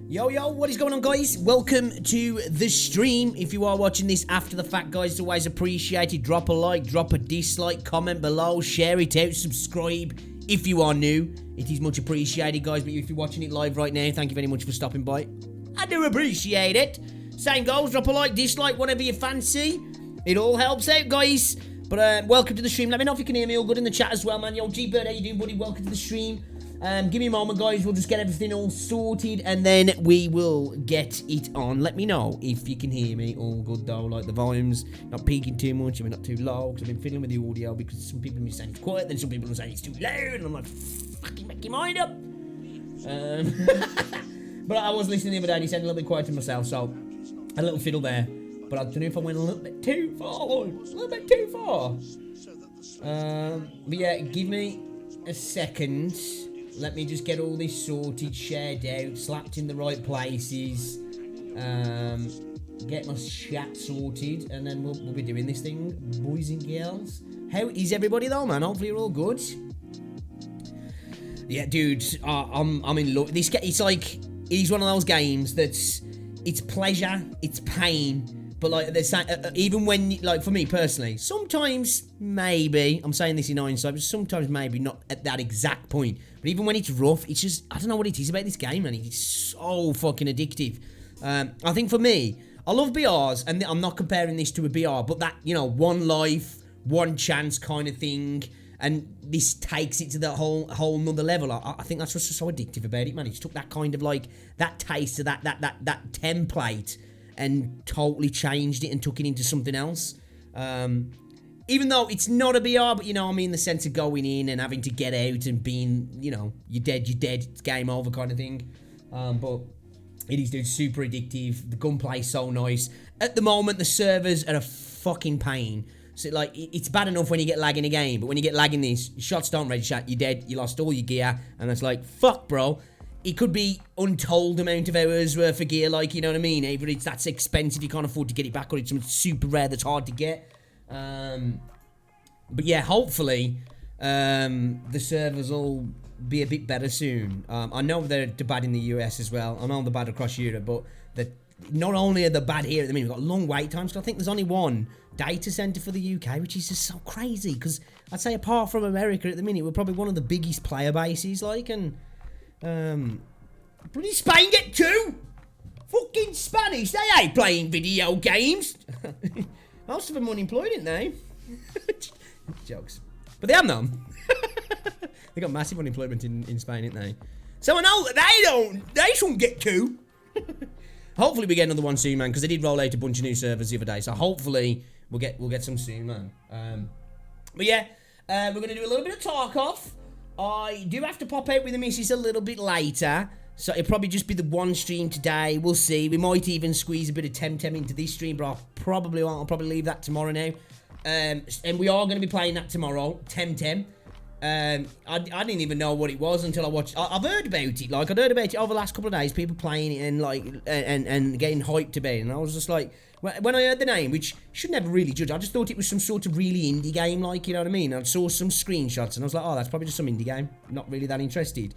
Yo, what is going on, guys? Welcome to the stream. If you are watching this after the fact, guys, it's always appreciated. Drop a like, drop a dislike, comment below, share it out, subscribe if you are new. It is much appreciated, guys, but if you're watching it live right now, thank you very much for stopping by. I do appreciate it. Same goes, drop a like, dislike, whatever you fancy. It all helps out, guys. But welcome to the stream. Let me know if you can hear me all good in the chat as well, man. Yo, G-Bird, how you doing, buddy? Welcome to the stream. Give me a moment, guys. We'll just get everything all sorted, and then we will get it on. Let me know if you can hear me all good, though. Like, the volume's not peaking too much, and not too low, because I've been fiddling with the audio, because some people are saying it's quiet, then some people are saying it's too loud, and I'm like, fucking make your mind up. But I was listening the other day, and he said a little bit quiet to myself, so a little fiddle there. But I don't know if I went a little bit too far, but yeah, give me a second. Let me just get all this sorted, shared out, slapped in the right places, get my chat sorted, and then we'll be doing this thing, boys and girls. How is everybody though, man? Hopefully you're all good. Yeah, dude, I'm in love. This it's like, it's one of those games that's, it's pleasure, it's pain, but like, even when, like, for me personally, sometimes maybe, I'm saying this in hindsight, but sometimes maybe not at that exact point. But even when it's rough, it's just, I don't know what it is about this game, man. It's so fucking addictive. I think for me, I love BRs, and I'm not comparing this to a BR, but that, you know, one life, one chance kind of thing, and this takes it to the whole nother level. I think that's what's so addictive about it, man. It took that kind of, like, that taste of that template and totally changed it and took it into something else. Even though it's not a BR, but, you know, I mean, the sense of going in and having to get out and being, you know, you're dead, it's game over kind of thing. But it is, dude, super addictive. The gunplay's so nice. At the moment, the servers are a fucking pain. So, like, it's bad enough when you get lag in a game, but when you get lag in this, shots don't red shot, you're dead, you lost all your gear, and it's like, fuck, bro. It could be untold amount of hours worth of gear, like, you know what I mean? Either it's that's expensive, you can't afford to get it back, or it's something super rare that's hard to get. But yeah, hopefully, the servers will be a bit better soon. I know they're bad in the US as well. I know they're bad across Europe, but not only are they bad here at the minute, we've got long wait times. I think there's only one data center for the UK, which is just so crazy. Because I'd say apart from America at the minute, we're probably one of the biggest player bases, like, and bloody Spain get two. Fucking Spanish, they ain't playing video games. Most of them unemployed, ain't they? Jokes. But they have none. They got massive unemployment in Spain, ain't they? So I know that they shouldn't get two. Hopefully we get another one soon, man, because they did roll out a bunch of new servers the other day. So hopefully we'll get some soon, man. But yeah, we're going to do a little bit of Tarkov. I do have to pop out with the missus a little bit later. So it'll probably just be the one stream today. We'll see. We might even squeeze a bit of Temtem into this stream, but I probably won't. I'll probably leave that tomorrow now. And we are going to be playing that tomorrow, Temtem. I didn't even know what it was until I watched. I've heard about it. Like, I'd heard about it over the last couple of days. People playing it and like and getting hyped about it. And I was just like, when I heard the name, which should never really judge, I just thought it was some sort of really indie game, like, you know what I mean? I saw some screenshots and I was like, oh, that's probably just some indie game. Not really that interested.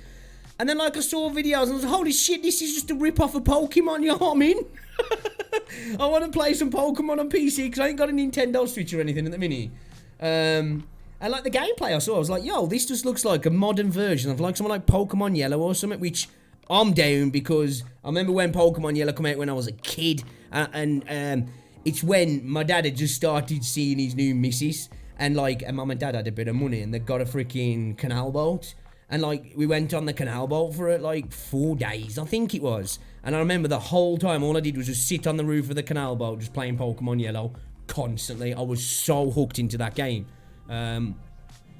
And then, like, I saw videos and I was like, holy shit, this is just a rip-off of Pokemon, you know what I mean? I want to play some Pokemon on PC because I ain't got a Nintendo Switch or anything at the minute. And, like, the gameplay I saw, I was like, yo, this just looks like a modern version of, like, something like Pokemon Yellow or something, which I'm down because I remember when Pokemon Yellow came out when I was a kid, and it's when my dad had just started seeing his new missus, and, like, and mum and dad had a bit of money, and they got a freaking canal boat. And, like, we went on the canal boat for, like, 4 days, I think it was. And I remember the whole time, all I did was just sit on the roof of the canal boat, just playing Pokemon Yellow constantly. I was so hooked into that game. And,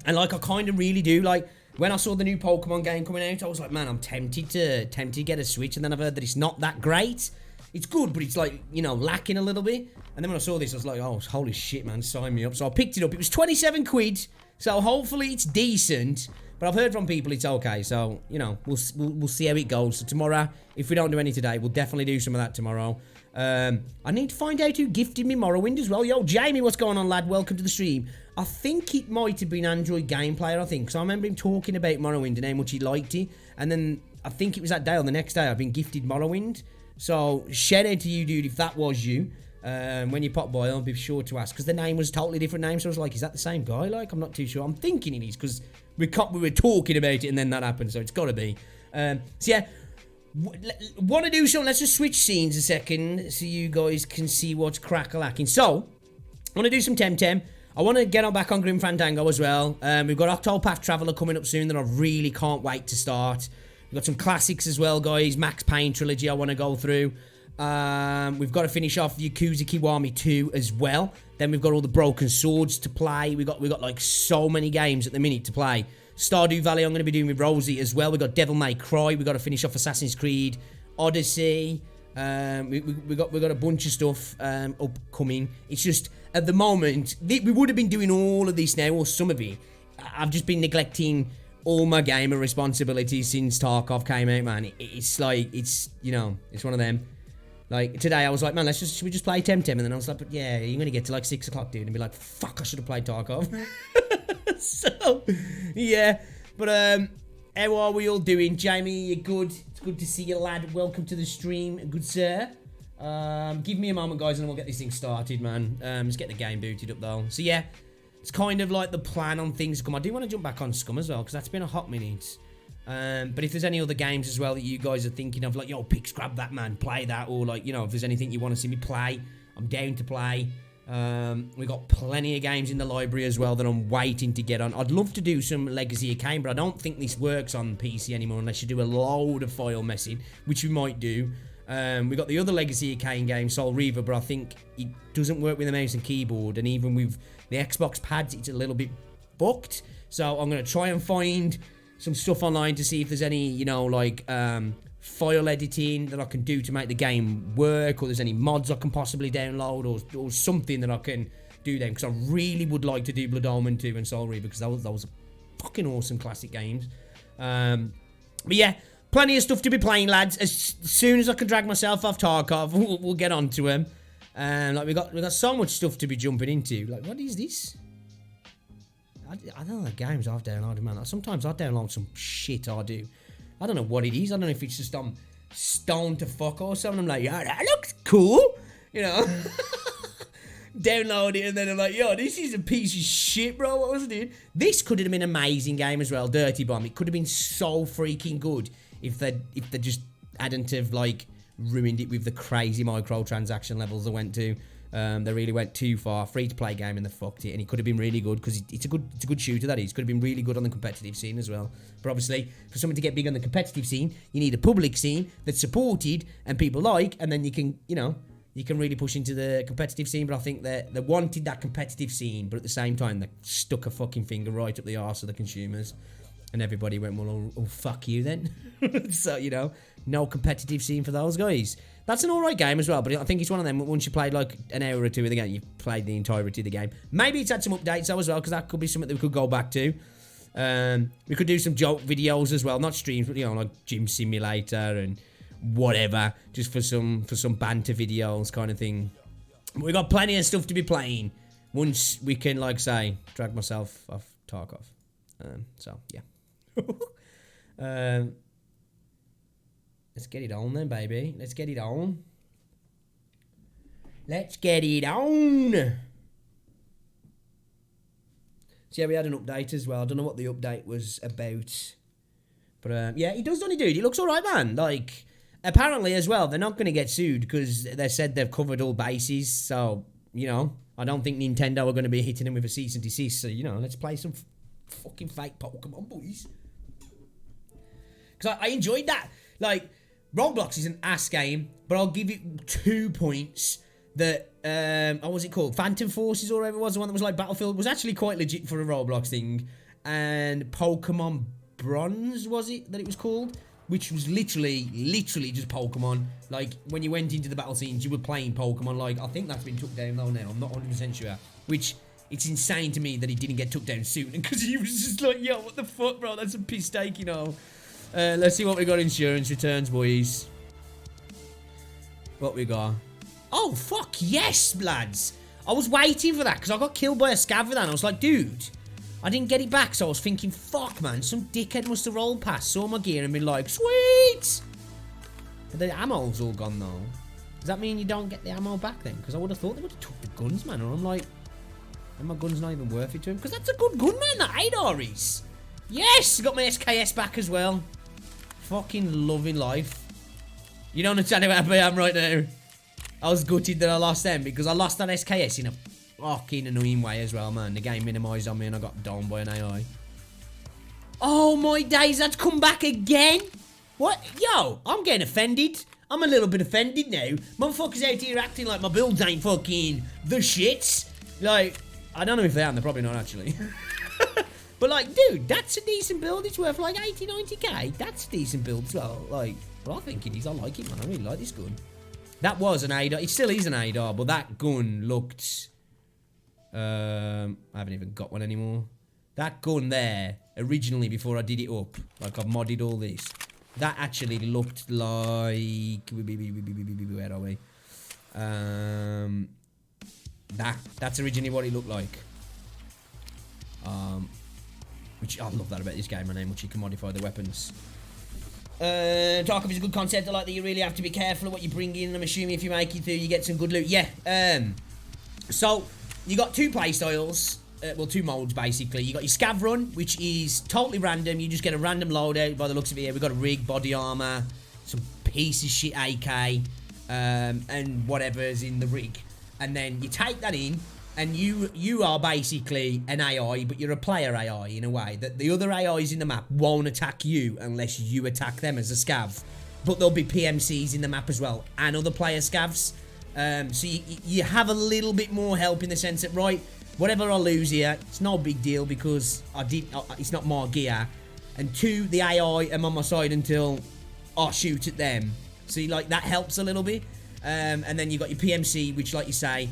like, I kind of really do, like, when I saw the new Pokemon game coming out, I was like, man, I'm tempted to get a Switch. And then I've heard that it's not that great. It's good, but it's, like, you know, lacking a little bit. And then when I saw this, I was like, oh, holy shit, man, sign me up. So I picked it up. It was 27 quid. So hopefully it's decent. But I've heard from people it's okay, so, you know, we'll see how it goes. So tomorrow, if we don't do any today, we'll definitely do some of that tomorrow. I need to find out who gifted me Morrowind as well. Yo, Jamie, what's going on, lad? Welcome to the stream. I think it might have been Android Game Player, I think, because I remember him talking about Morrowind and how much he liked it. And then I think it was that day or the next day I've been gifted Morrowind. So, shout out to you, dude, if that was you. When you pop by, I'll be sure to ask, because the name was a totally different name. So I was like, is that the same guy? Like, I'm not too sure. I'm thinking it is, because we were talking about it and then that happened, so it's got to be. So yeah, want to do something. Let's just switch scenes a second so you guys can see what's crack-a-lacking. So, I want to do some Temtem. I want to get on back on Grim Fandango as well. We've got Octopath Traveler coming up soon that I really can't wait to start. We've got some classics as well, guys. Max Payne trilogy I want to go through. We've got to finish off Yakuza Kiwami 2 as well. Then we've got all the Broken Swords to play. We got like so many games at the minute to play. Stardew Valley I'm going to be doing with Rosie as well. We've got Devil May Cry. We've got to finish off Assassin's Creed Odyssey. We got a bunch of stuff upcoming. It's just at the moment we would have been doing all of this now, or some of it. I've just been neglecting all my gamer responsibilities since Tarkov came out, man. It's like it's one of them. Like today I was like, man, should we just play Temtem? And then I was like, but yeah, you're gonna get to like 6 o'clock, dude, and be like, fuck, I should have played Tarkov. So yeah, but how are we all doing? Jamie, you good? It's good to see you, lad. Welcome to the stream, good sir. Give me a moment, guys, and we'll get this thing started, man. Let's get the game booted up, though. So, yeah, it's kind of like the plan on things to come. I do want to jump back on Scum as well, because that's been a hot minute. But if there's any other games as well that you guys are thinking of, like, yo, Pix, grab that, man, play that. Or, like, you know, if there's anything you want to see me play, I'm down to play. We've got plenty of games in the library as well that I'm waiting to get on. I'd love to do some Legacy of Kain, but I don't think this works on PC anymore unless you do a load of file messing, which we might do. We got the other Legacy of Kain game, Soul Reaver, but I think it doesn't work with the mouse and keyboard, and even with the Xbox pads, it's a little bit bucked. So I'm going to try and find some stuff online to see if there's any, you know, like, file editing that I can do to make the game work, or there's any mods I can possibly download, or something that I can do then, because I really would like to do Blood Omen 2 and Soul Reaver, because those are fucking awesome classic games. But yeah, plenty of stuff to be playing, lads. As soon as I can drag myself off Tarkov, we'll get on to them. Like we got so much stuff to be jumping into. Like, what is this? I don't know the games I've downloaded, man. Sometimes I download some shit, I do. I don't know what it is. I don't know if it's just I'm stoned to fuck or something. I'm like, yeah, that looks cool. You know? Download it and then I'm like, yo, this is a piece of shit, bro. What was it, dude? This could have been an amazing game as well, Dirty Bomb. It could have been so freaking good if they just hadn't have, like, ruined it with the crazy microtransaction levels they went to. They really went too far. Free-to-play game and they fucked it. And it could have been really good because it's a good shooter, that is. Could have been really good on the competitive scene as well. But obviously, for someone to get big on the competitive scene, you need a public scene that's supported and people like, and then you can, you know, you can really push into the competitive scene. But I think they wanted that competitive scene, but at the same time, they stuck a fucking finger right up the arse of the consumers. And everybody went, well, oh fuck you then. So, you know, no competitive scene for those guys. That's an alright game as well, but I think it's one of them, once you played like an hour or two of the game, you've played the entirety of the game. Maybe it's had some updates though as well, because that could be something that we could go back to. We could do some joke videos as well, not streams, but, you know, like Gym Simulator and whatever, just for some banter videos kind of thing. But we've got plenty of stuff to be playing once we can, like, say, drag myself off Tarkov. So, yeah. Let's get it on then, baby. Let's get it on. Let's get it on. So yeah, we had an update as well. I don't know what the update was about. But yeah, he does, doesn't he, dude? He looks alright, man. Like, apparently as well, they're not going to get sued because they said they've covered all bases. So, you know, I don't think Nintendo are going to be hitting him with a cease and desist. So, you know, let's play some fucking fake Pokemon, boys. Because I enjoyed that. Like, Roblox is an ass game, but I'll give it 2 points that, what was it called? Phantom Forces or whatever it was, the one that was like Battlefield, was actually quite legit for a Roblox thing. And Pokemon Bronze, was it, that it was called? Which was literally just Pokemon. Like, when you went into the battle scenes, you were playing Pokemon. Like, I think that's been took down though now, I'm not 100% sure. Which, it's insane to me that he didn't get took down soon, because he was just like, yo, what the fuck, bro, that's a piss steak, you know. Let's see what we got. Insurance returns, boys. What we got? Oh, fuck yes, lads. I was waiting for that because I got killed by a scav with that. And I was like, dude, I didn't get it back. So I was thinking, fuck, man, some dickhead must have rolled past, saw my gear and been like, sweet. But the ammo's all gone, though. Does that mean you don't get the ammo back then? Because I would have thought they would have took the guns, man. Or I'm like, and my gun's not even worth it to him. Because that's a good gun, man, that ADAR is. Yes, got my SKS back as well. Fucking loving life. You don't understand how happy I am right now. I was gutted that I lost them because I lost that SKS in a fucking annoying way as well, man. The game minimised on me and I got downed by an AI. Oh my days, that's come back again? What? Yo, I'm getting offended. I'm a little bit offended now. Motherfuckers out here acting like my builds ain't fucking the shits. Like, I don't know if they are, they're probably not actually. But like, dude, that's a decent build. It's worth like 80, 90k. That's a decent build as well. Like, what I think it is, I like it, man. I really like this gun. That was an ADAR. It still is an ADAR, but that gun looked... I haven't even got one anymore. That gun there, originally before I did it up, like I've modded all this, that actually looked like... Where are we? That's originally what it looked like. Which I love that about this game, man, how much you can modify the weapons. Tarkov is a good concept. I like that you really have to be careful of what you bring in. I'm assuming if you make it through, you get some good loot. Yeah. So, you got two play styles. Well, two modes, basically. You got your scav run, which is totally random. You just get a random loadout by the looks of it here. We've got a rig, body armor, some piece of shit AK, and whatever's in the rig. And then you take that in, and you are basically an AI, but you're a player AI in a way. That the other AIs in the map won't attack you unless you attack them as a scav. But there'll be PMCs in the map as well, and other player scavs. So you have a little bit more help in the sense that, right, whatever I lose here, it's no big deal because it's not my gear. And two, the AI am on my side until I shoot at them. So like that helps a little bit. And then you got your PMC, which, like you say,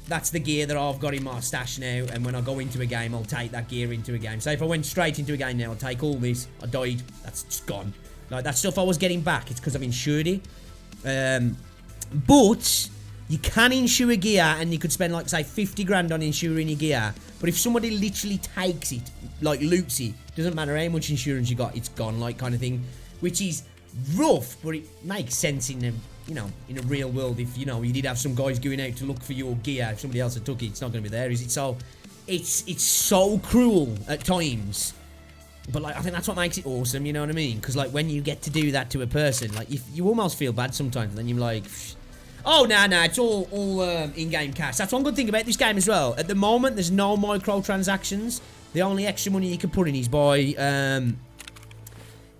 that's the gear that I've got in my stash now, and when I go into a game, I'll take that gear into a game. So if I went straight into a game now, I'll take all this. I died, that's just gone. Like, that stuff I was getting back, it's because I've insured it. But you can insure gear, and you could spend, like, say, 50 grand on insuring your gear. But if somebody literally takes it, like, loots it, doesn't matter how much insurance you got, it's gone, like, kind of thing. Which is rough, but it makes sense in the... You know, in a real world, if, you know, you did have some guys going out to look for your gear, if somebody else had took it, it's not going to be there, is it? So, it's so cruel at times. But, like, I think that's what makes it awesome, you know what I mean? Because, like, when you get to do that to a person, like, you almost feel bad sometimes, and then you're like, oh, nah, it's all in-game cash. That's one good thing about this game as well. At the moment, there's no microtransactions. The only extra money you can put in is by,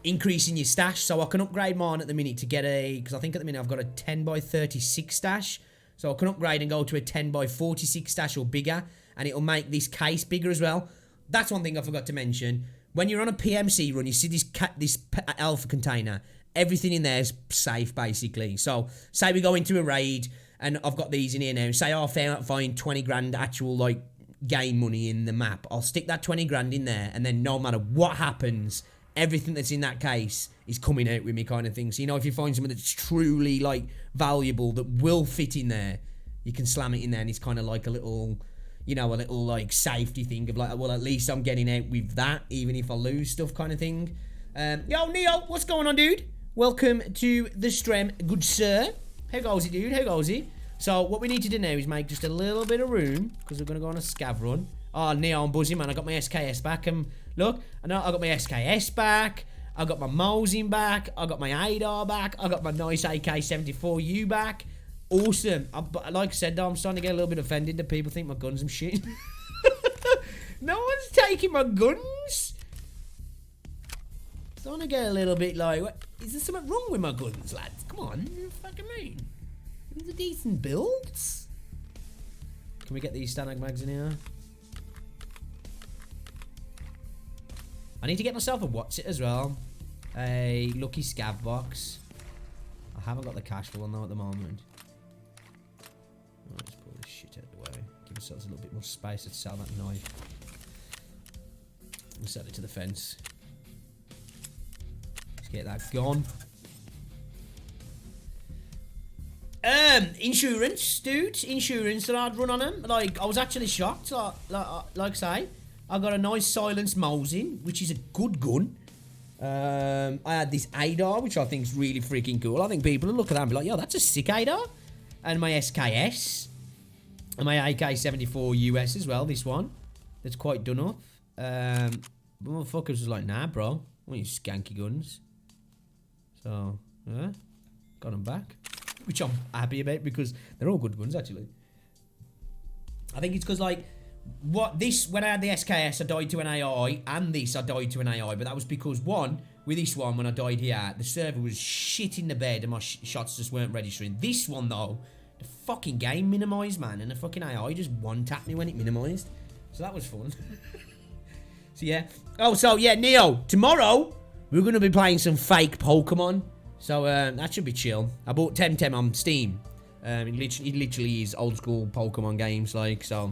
increasing your stash, so I can upgrade mine at the minute to get because I think at the minute I've got a 10x36 stash, so I can upgrade and go to a 10x46 stash or bigger, and it'll make this case bigger as well. That's one thing I forgot to mention. When you're on a PMC run, you see this alpha container, everything in there is safe, basically. So, say we go into a raid, and I've got these in here now, say I find 20 grand actual, like, game money in the map, I'll stick that 20 grand in there, and then no matter what happens, everything that's in that case is coming out with me, kind of thing. So, you know, if you find something that's truly, like, valuable, that will fit in there, you can slam it in there, and it's kind of like a little, you know, a little, like, safety thing of, like, well, at least I'm getting out with that, even if I lose stuff, kind of thing. Yo, Neo, what's going on, dude? Welcome to the stream, good sir. How goes it, dude? How goes it? So, what we need to do now is make just a little bit of room, because we're going to go on a scav run. Oh, Neo, I'm buzzing, man. I got my SKS back, and look, I got my SKS back, I got my Mosin back, I got my ADAR back, I got my nice AK-74U back. Awesome. Like I said, though, I'm starting to get a little bit offended that people think my guns are shit. No one's taking my guns. Starting to get a little bit like, what? Is there something wrong with my guns, lads? Come on, fucking mean. These are decent builds. Can we get these Stanag mags in here? I need to get myself a what's it as well. A lucky scav box. I haven't got the cash for one though at the moment. Let's pull this shit out of the way. Give ourselves a little bit more space to sell that knife. And set it to the fence. Let's get that gone. Insurance, dude. Insurance that I'd run on them. Like, I was actually shocked. Like I say, I got a nice silenced Mosin, which is a good gun. I had this ADAR, which I think is really freaking cool. I think people will look at that and be like, yo, that's a sick ADAR. And my SKS. And my AK-74 US as well, this one. That's quite done up. But motherfuckers was like, nah, bro. I want you skanky guns. So, yeah. Got them back. Which I'm happy about because they're all good guns, actually. I think it's because, like, when I had the SKS, I died to an AI, and this, I died to an AI, but that was because, one, with this one, when I died here, the server was shit in the bed, and my shots just weren't registering. This one, though, the fucking game minimised, man, and the fucking AI just one-tapped me when it minimised. So that was fun. So, yeah. Oh, so, yeah, Neo, tomorrow, we're going to be playing some fake Pokemon. So, that should be chill. I bought Temtem on Steam. It literally is old school Pokemon games, like, so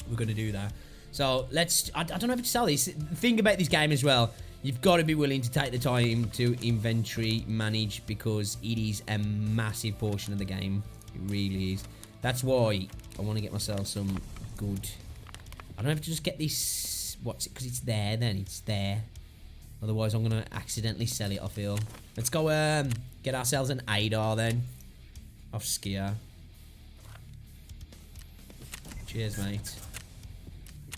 we're going to do that. So, I don't know if to sell this. The thing about this game as well, you've got to be willing to take the time to inventory manage because it is a massive portion of the game. It really is. That's why I want to get myself some good... I don't have to just get this... What's it? Because it's there, then. It's there. Otherwise, I'm going to accidentally sell it, I feel. Let's go get ourselves an ADAR, then. Off Skier. Cheers, mate.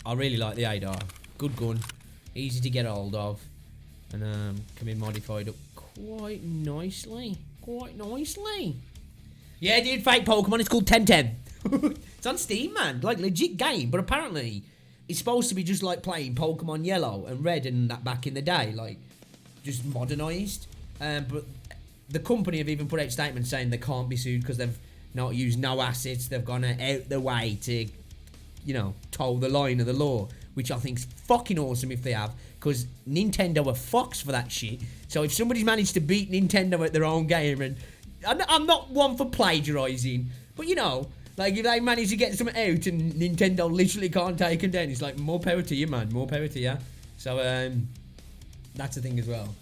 I really like the ADAR. Good gun. Easy to get hold of. And can be modified up quite nicely. Quite nicely. Yeah, dude, fake Pokemon. It's called Temtem. It's on Steam, man. Like, legit game. But apparently, it's supposed to be just like playing Pokemon Yellow and Red and that back in the day. Like, just modernised. But the company have even put out statements saying they can't be sued because they've not used no assets. They've gone out their way to, you know, toe the line of the law. Which I think's fucking awesome if they have. Because Nintendo are fucks for that shit. So if somebody's managed to beat Nintendo at their own game, and I'm not one for plagiarising, but you know, like if they manage to get something out and Nintendo literally can't take them down, it's like more power to you, man. More power to you. So that's the thing as well.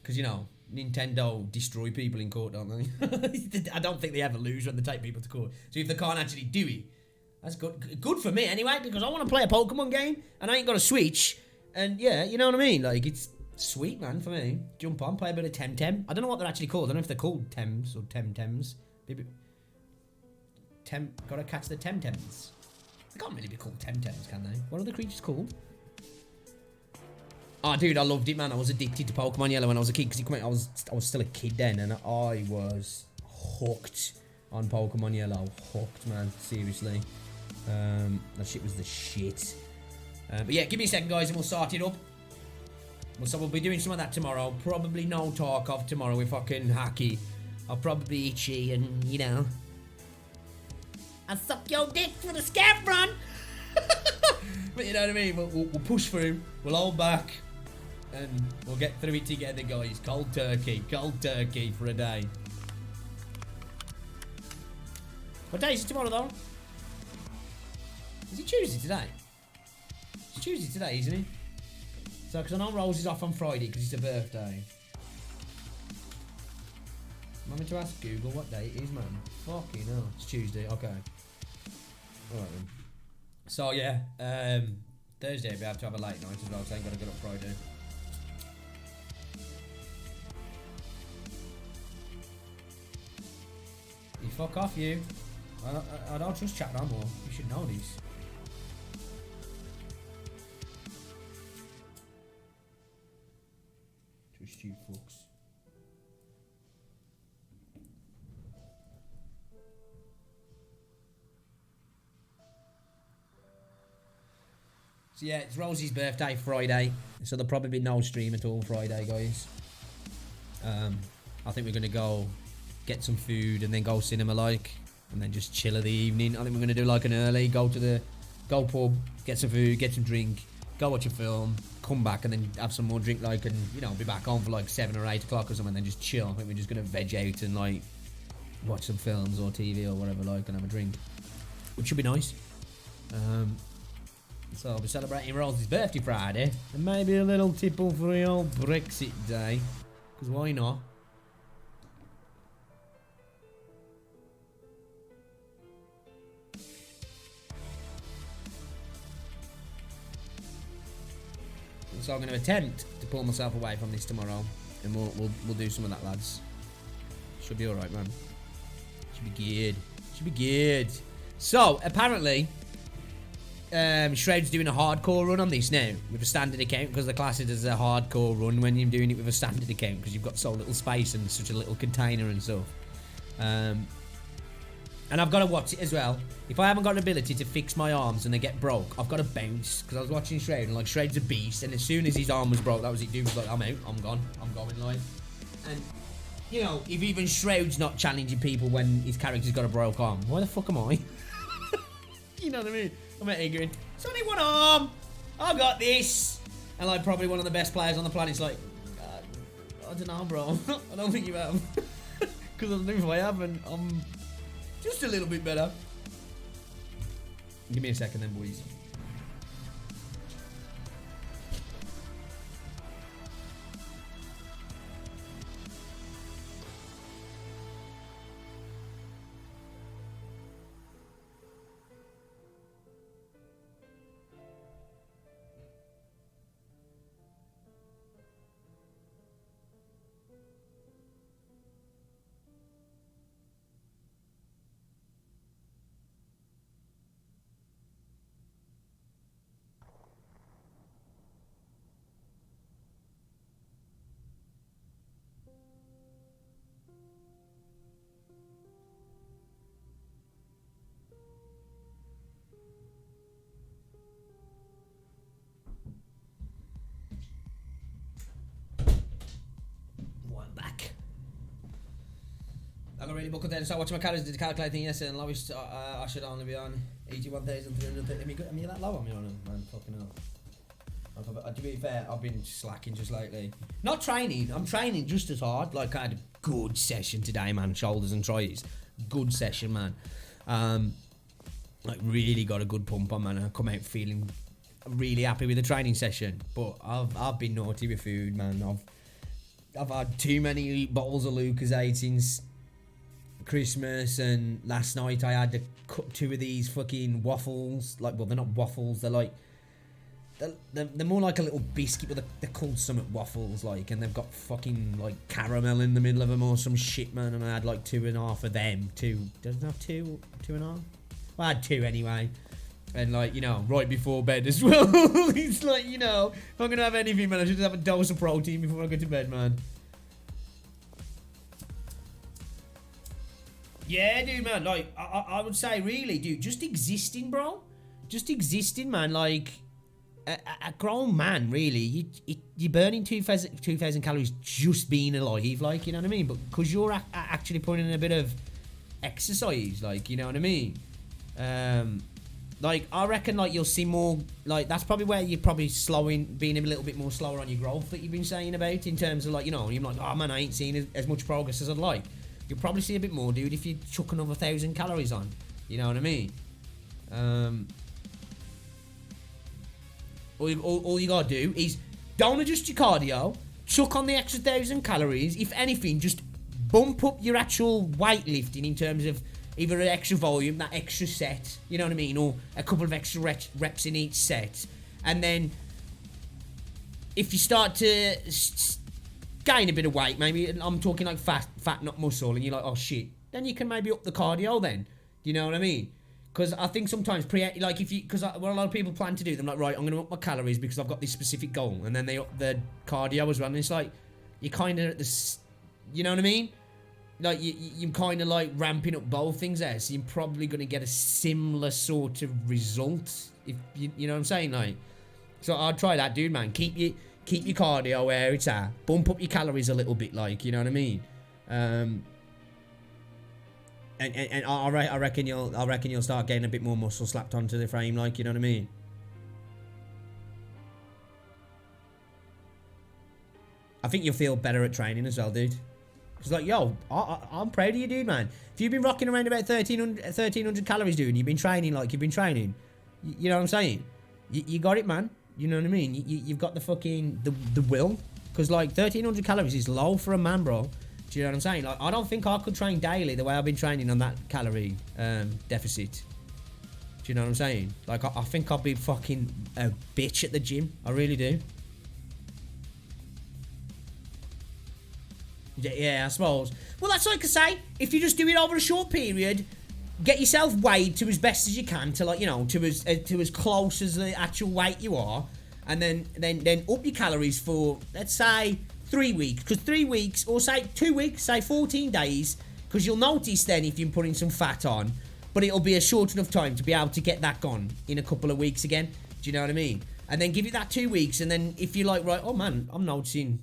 Because you know, Nintendo destroy people in court, don't they? I don't think they ever lose when they take people to court. So if they can't actually do it, that's good. Good for me anyway, because I want to play a Pokemon game and I ain't got a Switch. And yeah, you know what I mean? Like, it's sweet, man, for me. Jump on, play a bit of Temtem. I don't know what they're actually called. I don't know if they're called Tems or Temtems. Maybe gotta catch the Temtems. They can't really be called Temtems, can they? What are the creatures called? Oh, dude, I loved it, man. I was addicted to Pokemon Yellow when I was a kid because I was still a kid then, and I was hooked on Pokemon Yellow. Hooked, man. Seriously. That shit was the shit. But yeah, give me a second, guys, and we'll start it up. So we'll be doing some of that tomorrow. Probably no Tarkov tomorrow if I can hacky. I'll probably be itchy and, you know. I'll suck your dick for the scab run. But you know what I mean? We'll push through. We'll hold back. And we'll get through it together, guys. Cold turkey for a day. What day is it tomorrow, though? Is it Tuesday today? It's Tuesday today, isn't it? So, because I know Rose is off on Friday because it's her birthday. I'm meant to ask Google what day it is, man. Fucking hell. It's Tuesday, okay. Alright then. So, yeah. Thursday, we have to have a late night as well, so I ain't got to get up Friday. You fuck off, you. I don't trust chat no more. You should know this. Trust you fucks. So yeah, it's Rosie's birthday Friday, so there'll probably be no stream at all Friday, guys. I think we're gonna go get some food and then go cinema like, and then just chill of the evening. I think we're gonna do like an early, go pub, get some food, get some drink, go watch a film, come back and then have some more drink like, and you know, be back home for like 7 or 8 o'clock or something, and then just chill. I think we're just gonna veg out and like watch some films or TV or whatever like, and have a drink, which should be nice. So I'll be celebrating Rosie's birthday Friday, and maybe a little tipple for the old Brexit day, because why not? So I'm going to attempt to pull myself away from this tomorrow, and we'll do some of that, lads. Should be all right, man. Should be good. Should be good. So apparently, Shroud's doing a hardcore run on this now with a standard account, because the class is a hardcore run when you're doing it with a standard account, because you've got so little space and such a little container and stuff. And I've got to watch it as well. If I haven't got an ability to fix my arms and they get broke, I've got to bounce. Because I was watching Shroud, and like, Shroud's a beast, and as soon as his arm was broke, that was it. Dude was like, I'm out, I'm gone, I'm going live. And you know, if even Shroud's not challenging people when his character's got a broke arm, why the fuck am I? You know what I mean? I'm out here going, it's only one arm, I got this. And like, probably one of the best players on the planet's like, I don't know, bro. I don't think you have. Because I don't know if I have, and I'm just a little bit better. Give me a second then, boys. I got really buckled down and started watching my calories, did the calculating yesterday, and lowest I should only be on 81,330. Am I that low? I'm on, man, fucking hell. To be fair, I've been slacking just lately. Not training, I'm training just as hard. Like, I had a good session today, man, shoulders and tries. Good session, man. Like, really got a good pump on, man. I come out feeling really happy with the training session. But I've been naughty with food, man. I've had too many bottles of Lucozade since Christmas, and last night I had to cut 2 of these fucking waffles. Like, well, they're not waffles, they're like, they're more like a little biscuit, but they're called Summit waffles, like, and they've got fucking like caramel in the middle of them or some shit, man. And I had like 2.5 of them. Doesn't have 2.5? Well, I had 2 anyway. And like, you know, right before bed as well. It's like, you know, if I'm gonna have anything, man, I should just have a dose of protein before I go to bed, man. Yeah, dude, man, like, I would say, really, dude, just existing, bro. Just existing, man, like, a grown man, really, you're burning 2,000 calories just being alive, like, you know what I mean? But because you're actually putting in a bit of exercise, like, you know what I mean? Like, I reckon, like, you'll see more, like, that's probably where you're probably being a little bit more slower on your growth that you've been saying about, in terms of, like, you know, you're like, oh, man, I ain't seen as much progress as I'd like. You'll probably see a bit more, dude, if you chuck another 1,000 calories on. You know what I mean? All you gotta do is don't adjust your cardio, chuck on the extra 1,000 calories. If anything, just bump up your actual weightlifting in terms of either an extra volume, that extra set, you know what I mean, or a couple of extra reps in each set. And then if you start to gain a bit of weight, maybe, I'm talking like fat not muscle, and you're like, oh shit, then you can maybe up the cardio then. Do you know what I mean? Because I think sometimes, like, if you, because what a lot of people plan to do, they're like, right, I'm going to up my calories because I've got this specific goal, and then they up the cardio as well, and it's like, you're kind of at this, you know what I mean? Like, you're kind of like ramping up both things there, so you're probably going to get a similar sort of result, if you know what I'm saying, like. So I'd try that, dude, man. Keep your cardio where it's at. Bump up your calories a little bit, like, you know what I mean? And I reckon you'll start getting a bit more muscle slapped onto the frame, like, you know what I mean? I think you'll feel better at training as well, dude. Because, like, yo, I'm proud of you, dude, man. If you've been rocking around about 1,300 calories, dude, and you've been training like you've been training, you know what I'm saying? You got it, man. You know what I mean? You've got the fucking, the will. Because, like, 1,300 calories is low for a man, bro. Do you know what I'm saying? Like, I don't think I could train daily the way I've been training on that calorie deficit. Do you know what I'm saying? Like, I think I'll be fucking a bitch at the gym. I really do. Yeah, I suppose. Well, that's like I say, if you just do it over a short period, get yourself weighed to as best as you can, to like, you know, to as close as the actual weight you are, and then up your calories for, let's say, 3 weeks, because 3 weeks, or say 2 weeks, say 14 days, because you'll notice then if you're putting some fat on, but it'll be a short enough time to be able to get that gone in a couple of weeks again. Do you know what I mean? And then give it that 2 weeks, and then if you're like, right, oh man, I'm noticing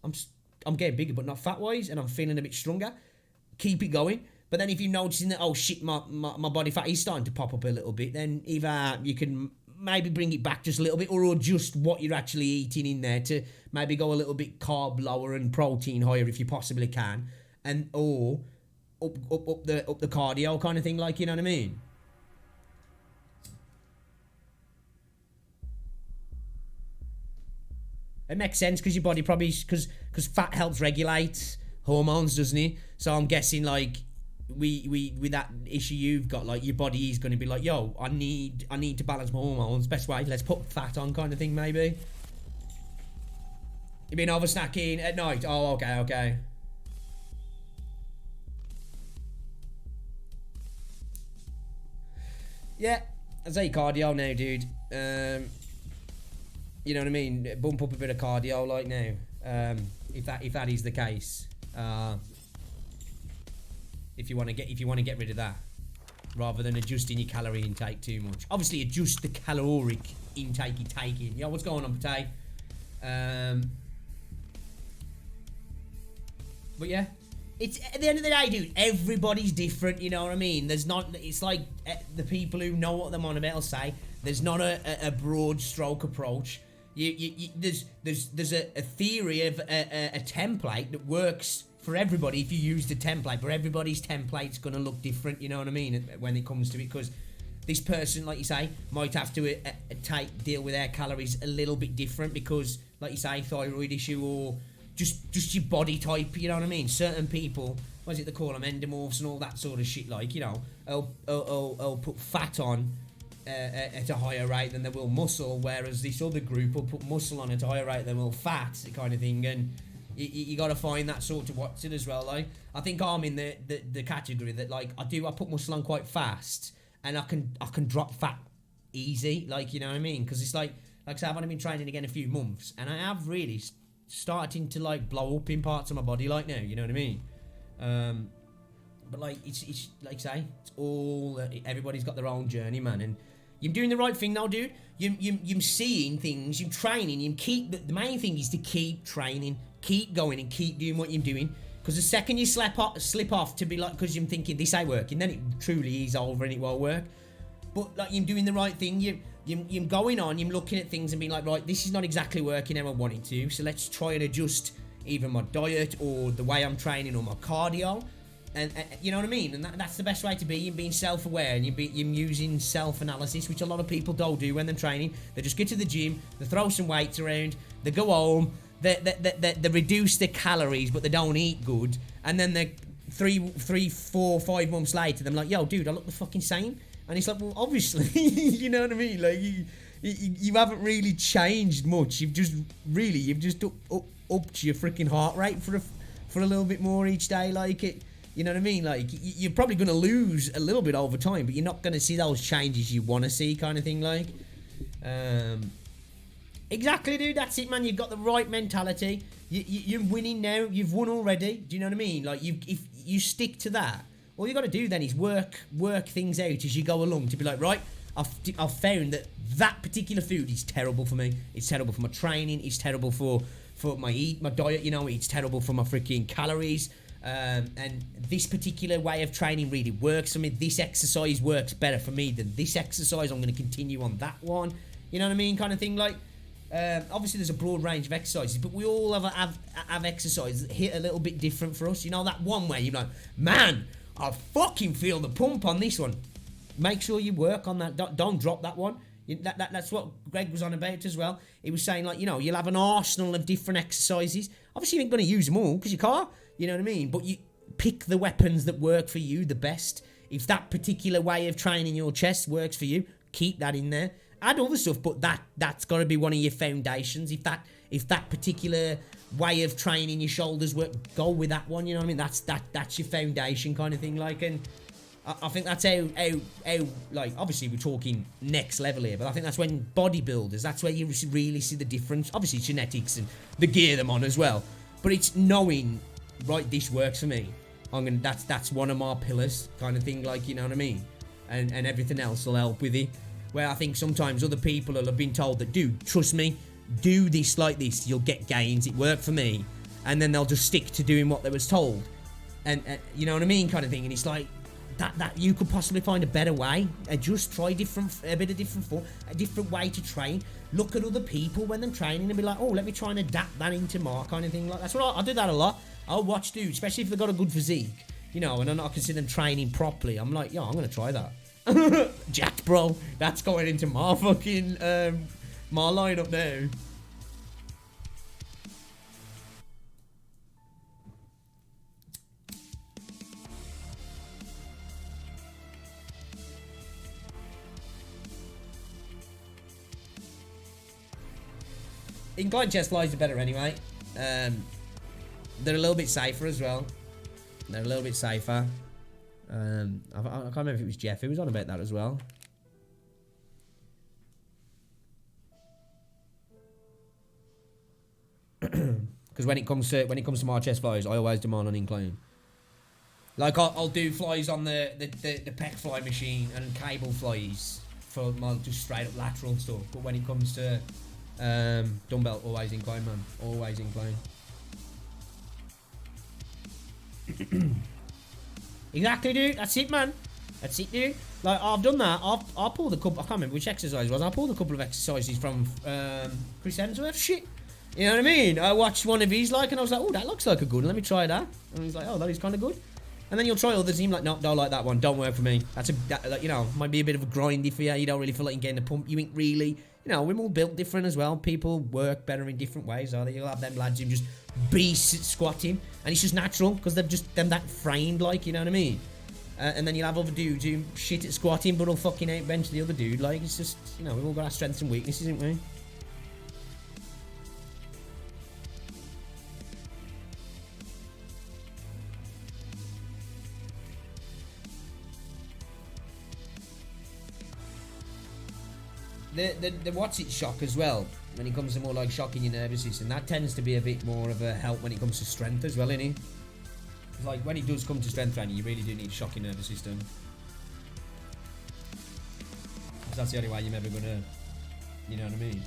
I'm getting bigger, but not fat-wise, and I'm feeling a bit stronger, keep it going. But then if you're noticing that, oh shit, my body fat is starting to pop up a little bit, then either you can maybe bring it back just a little bit, or adjust what you're actually eating in there to maybe go a little bit carb lower and protein higher if you possibly can, and or up the cardio kind of thing, like, you know what I mean? It makes sense because your body probably, because fat helps regulate hormones, doesn't it? So I'm guessing like we with that issue you've got, like your body is going to be like, yo, I need to balance my hormones. Best way, let's put fat on, kind of thing, maybe. You been over snacking at night? Oh, okay. Yeah, I say cardio now, dude. You know what I mean? Bump up a bit of cardio, like, now. If that is the case, if you want to get rid of that, rather than adjusting your calorie intake too much. Obviously, adjust the caloric intake you're taking. Yo, what's going on, Pate? But yeah, it's at the end of the day, dude. Everybody's different. You know what I mean? There's not. It's like the people who know what they're on about will say. There's not a broad stroke approach. There's a theory of a template that works for everybody if you use the template, but everybody's template's going to look different, you know what I mean, when it comes to it, because this person, like you say, might have to deal with their calories a little bit different because, like you say, thyroid issue or just your body type, you know what I mean? Certain people, what is it they call them, endomorphs and all that sort of shit, like, you know, I'll put fat on at a higher rate than they will muscle, whereas this other group will put muscle on at a higher rate than will fat, kind of thing. And you got to find that sort of what's it as well. Like, I think I'm in the category that, like, I put muscle on quite fast, and I can drop fat easy, like, you know what I mean? Because it's like I said, I've only been training again a few months, and I have really starting to like blow up in parts of my body, like, now, you know what I mean? But like it's like I say, it's all everybody's got their own journey, man, and you're doing the right thing now, dude. You're seeing things, you're training, you keep. The main thing is to keep training, keep going, and keep doing what you're doing. Because the second you slip off to be like, because you're thinking this ain't working, then it truly is over and it won't work. But like, you're doing the right thing. You're going on, you're looking at things and being like, right, this is not exactly working how I want it to. So let's try and adjust either my diet or the way I'm training or my cardio. And you know what I mean? And that's the best way to be. You're being self-aware, and you're using self-analysis, which a lot of people don't do when they're training. They just get to the gym, they throw some weights around, they go home, they reduce their calories, but they don't eat good. And then they 3, 4, 5 months later, they're like, yo, dude, I look the fucking same. And it's like, well, obviously, you know what I mean? Like, you haven't really changed much. You've just upped your freaking heart rate for a little bit more each day, like it. You know what I mean? Like, you're probably going to lose a little bit over time, but you're not going to see those changes you want to see, kind of thing, like. Exactly, dude. That's it, man. You've got the right mentality. You're winning now. You've won already. Do you know what I mean? Like, if you stick to that, all you got to do then is work things out as you go along to be like, right, I've found that particular food is terrible for me. It's terrible for my training. It's terrible for my diet. You know, it's terrible for my freaking calories. And this particular way of training really works for me. This exercise works better for me than this exercise. I'm going to continue on that one. You know what I mean? Kind of thing. Like, obviously there's a broad range of exercises, but we all have exercises that hit a little bit different for us. You know, that one way you're like, man, I fucking feel the pump on this one. Make sure you work on that. Don't drop that one. That's what Greg was on about as well. He was saying, like, you know, you'll have an arsenal of different exercises. Obviously you ain't going to use them all because you can't. You know what I mean? But you pick the weapons that work for you the best. If that particular way of training your chest works for you, keep that in there. Add other stuff, but that's got to be one of your foundations. If that particular way of training your shoulders work, go with that one, you know what I mean? That's your foundation kind of thing, like, and I think that's how, like, obviously we're talking next level here, but I think that's when bodybuilders, that's where you really see the difference. Obviously genetics and the gear them on as well, but it's knowing, right, this works for me. That's one of my pillars kind of thing, like, you know what I mean? And everything else will help with it. Where I think sometimes other people will have been told that, dude, trust me, do this like this, you'll get gains, it worked for me, and then they'll just stick to doing what they was told, and you know what I mean, kind of thing. And it's like that you could possibly find a better way, and just try a bit of different form, a different way to train. Look at other people when they're training and be like, oh, let me try and adapt that into my kind of thing. Like, that's what I do that a lot. I'll watch dudes, especially if they've got a good physique, you know, and I can see them training properly. I'm like, yo, I'm gonna try that. Jack, bro, that's going into my fucking my lineup now. Incline chest flies are better anyway. They're a little bit safer as well. They're a little bit safer. I can't remember if it was Jeff who was on about that as well. Because when it comes to my chest flies, I always demand on incline. Like I'll do flies on the pec fly machine and cable flies for my just straight up lateral stuff. But when it comes to dumbbell, always incline, man. Always incline. Exactly, dude. That's it, man. That's it, dude. Like, I've done that. I pulled a couple. I can't remember which exercise it was. I pulled a couple of exercises from Chris Hemsworth. Shit. You know what I mean? I watched one of his, like, and I was like, oh, that looks like a good one. Let me try that. And he's like, oh, that is kind of good. And then you'll try others, and you're like, no, don't like that one. Don't work for me. Like, you know, might be a bit of a grindy for you. You don't really feel like you're getting the pump. You ain't really, you know, we're all built different as well. People work better in different ways, are they? You'll have them lads who just beast squatting, and it's just natural because they've just them that framed, like, you know what I mean? And then you'll have other dudes who shit at squatting, but will fucking outbench the other dude. Like, it's just, you know, we've all got our strengths and weaknesses, haven't we? The what's it shock as well, when it comes to more like shocking your nervous system, that tends to be a bit more of a help when it comes to strength as well, innit? It's like when it does come to strength training, you really do need to shock your nervous system. Because that's the only way you're ever gonna, you know what I mean,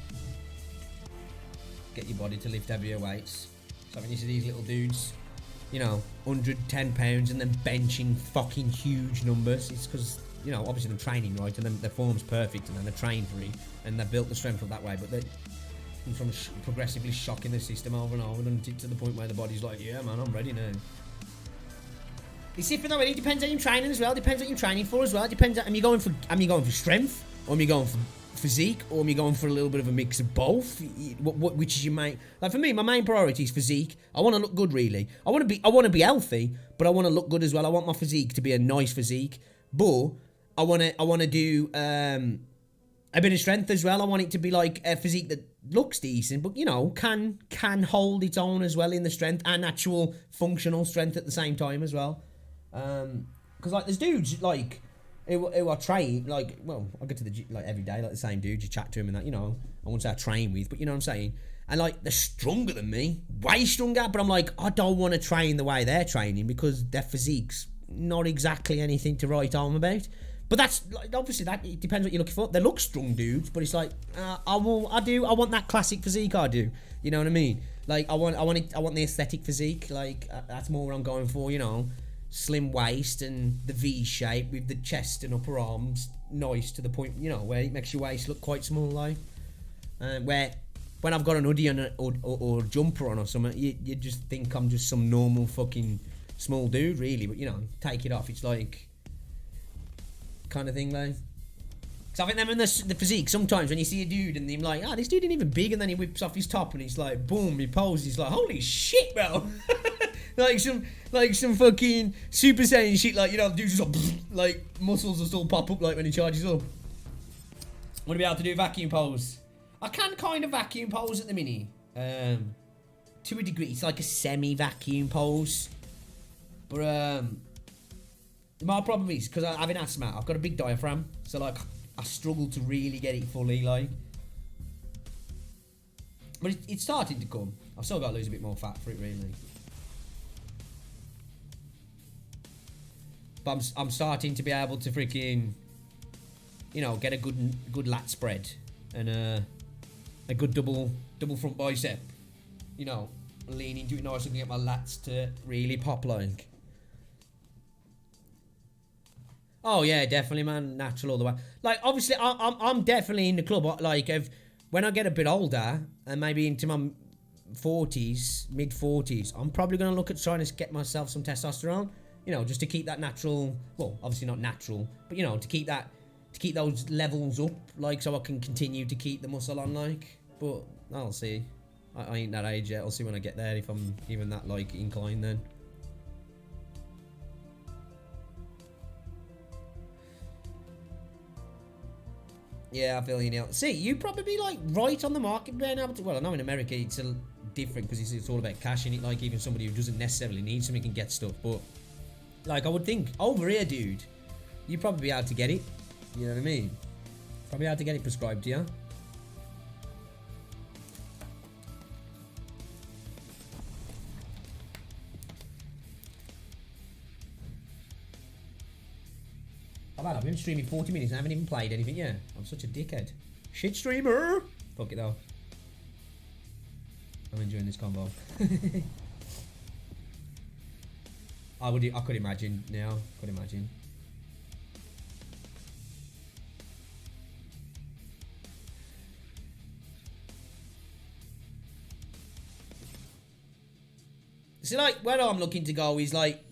get your body to lift heavier weights. So when you see these little dudes, you know, 110 pounds and then benching fucking huge numbers, it's because, you know, obviously they're training right, and then their form's perfect, and then they're trained for it, and they've built the strength up that way. But they're from progressively shocking the system over and over, and to the point where the body's like, yeah, man, I'm ready now. It's different though. It depends on your training as well. Depends what you're training for as well. It depends. Am you going for strength, or am you going for physique, or am you going for a little bit of a mix of both? Which is your main? Like for me, my main priority is physique. I want to look good, really. I want to be healthy, but I want to look good as well. I want my physique to be a nice physique, but I want to do a bit of strength as well. I want it to be like a physique that looks decent, but, you know, can hold its own as well in the strength and actual functional strength at the same time as well. Because like there's dudes like who I train, like, well, I go to the gym like every day, like the same dudes, you chat to him and that, you know, I won't say I train with, but you know what I'm saying. And like they're stronger than me, way stronger, but I'm like, I don't want to train the way they're training because their physique's not exactly anything to write home about. But that's like, obviously that it depends what you're looking for. They look strong dudes, but it's like I want that classic physique. I do, you know what I mean? Like I want the aesthetic physique. Like that's more what I'm going for. You know, slim waist and the V shape with the chest and upper arms nice to the point. You know, where it makes your waist look quite small, like where when I've got an hoodie on or jumper on or something, you just think I'm just some normal fucking small dude, really. But you know, take it off, it's like kind of thing, like. Because I think them in the physique, sometimes when you see a dude and they're like, this dude ain't even big, and then he whips off his top and he's like, boom, he poses, he's like, holy shit, bro. like some fucking Super Saiyan shit, like, you know, the dude's just like muscles will still pop up like when he charges up. Want to be able to do a vacuum pose? I can kind of vacuum pose at the minute. to a degree, it's like a semi-vacuum pose. But my problem is, because I have an asthma, I've got a big diaphragm. So, like, I struggle to really get it fully, like. But it's starting to come. I've still got to lose a bit more fat for it, really. But I'm starting to be able to freaking, you know, get a good lat spread and a good double front bicep. You know, lean into it nice and get my lats to really pop like. Oh yeah, definitely, man. Natural all the way. Like, obviously, I'm definitely in the club. Like, when I get a bit older and maybe into my 40s, mid 40s, I'm probably gonna look at trying to get myself some testosterone. You know, just to keep that natural. Well, obviously not natural, but you know, to keep those levels up, like, so I can continue to keep the muscle on, like. But I'll see. I ain't that age yet. I'll see when I get there if I'm even that like inclined then. Yeah, I feel you now. See, you probably like right on the market right now. Well, I know in America it's a different because it's all about cash in it. Like, even somebody who doesn't necessarily need something can get stuff. But like, I would think over here, dude, you'd probably be able to get it. You know what I mean? Probably able to get it prescribed to you. I've been streaming 40 minutes and I haven't even played anything yet. I'm such a dickhead. Shit streamer! Fuck it though. I'm enjoying this combo. I could imagine now. Could imagine. So like, where I'm looking to go is like,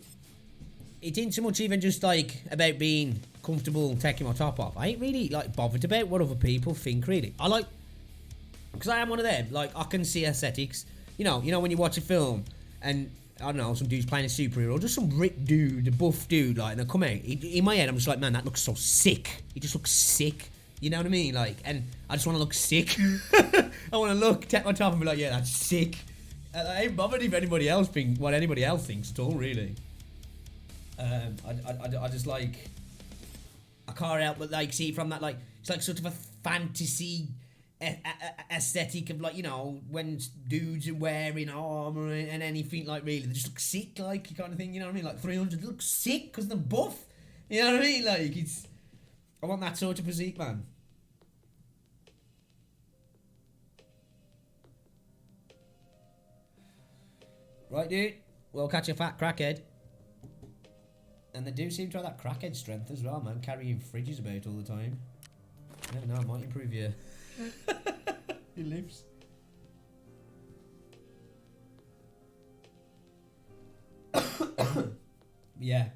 it ain't so much even just like about being comfortable taking my top off. I ain't really like bothered about what other people think, really. I like, because I am one of them, like, I can see aesthetics. You know when you watch a film and I don't know, some dude's playing a superhero, just some ripped dude, a buff dude, like, and they come out, in my head I'm just like, man, that looks so sick. He just looks sick. You know what I mean? Like, and I just want to look sick. I want to take my top and be like, yeah, that's sick. I ain't bothered if anybody else thinks what anybody else thinks at all, really. I just like, I can't help but like see it from that, like, it's like sort of a fantasy aesthetic of, like, you know, when dudes are wearing armor and anything, like, really they just look sick, like, kind of thing. You know what I mean? Like 300 look sick because they're buff. You know what I mean? Like, it's, I want that sort of physique, man. Right, dude. We'll catch a fat crackhead. And they do seem to have that crackhead strength as well, man. Carrying fridges about all the time. You never know, it might improve your... your lips. Yeah.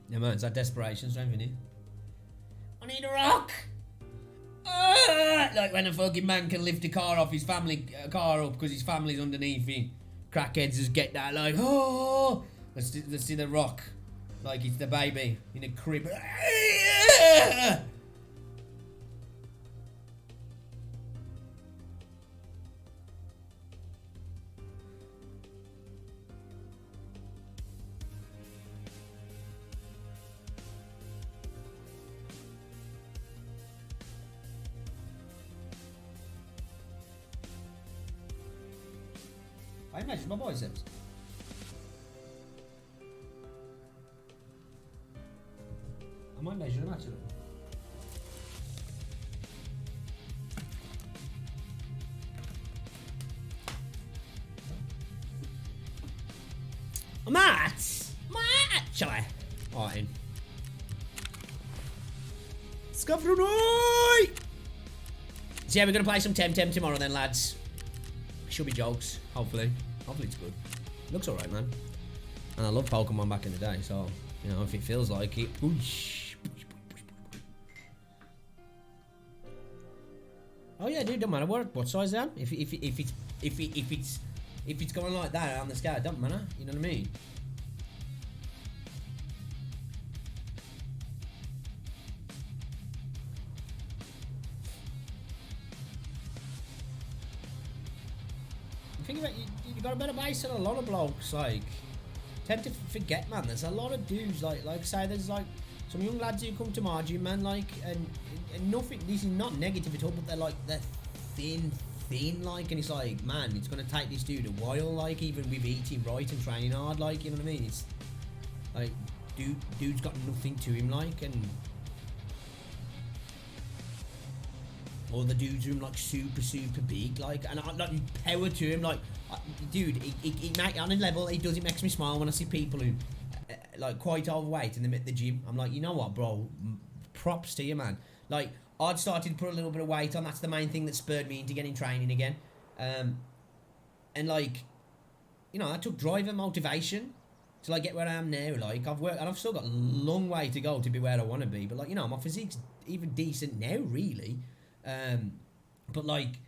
Yeah, man, it's that desperation strength, isn't it? I need a rock! Like when a fucking man can lift a car off his family car up because his family's underneath him. Crackheads just get that, like, oh! Let's see the rock. Like it's the baby in a crib. I measured my biceps. I might measure them actually. Shall I? Alright in. Let's go for tonight! So yeah, we're gonna play some Temtem tomorrow then, lads. Should be jokes, hopefully. Hopefully it's good. Looks alright, man. And I love Pokemon back in the day, so, you know, if it feels like it. Whoosh. Oh yeah, dude, don't matter what size they are. If it's going like that on the scale, it don't matter. You know what I mean? Think about you got a better base than a lot of blokes. Like, tend to forget, man. There's a lot of dudes like say there's like some young lads who come to my gym, man. Like, and nothing. This is not negative at all, but they're thin, like, and it's like, man, it's gonna take this dude a while. Like, even with eating right and training hard, like, you know what I mean? It's like, dude's got nothing to him, like, and. Or the dudes who are like super big, like, and I like power to him, like, dude. It on a level, it makes me smile when I see people who like quite overweight and them at the gym. I'm like, you know what, bro? Props to you, man. Like, I'd started to put a little bit of weight on. That's the main thing that spurred me into getting training again. And like, you know, I took drive and motivation to like get where I am now. Like, I've worked and I've still got a long way to go to be where I want to be. But like, you know, my physique's even decent now, really. But like,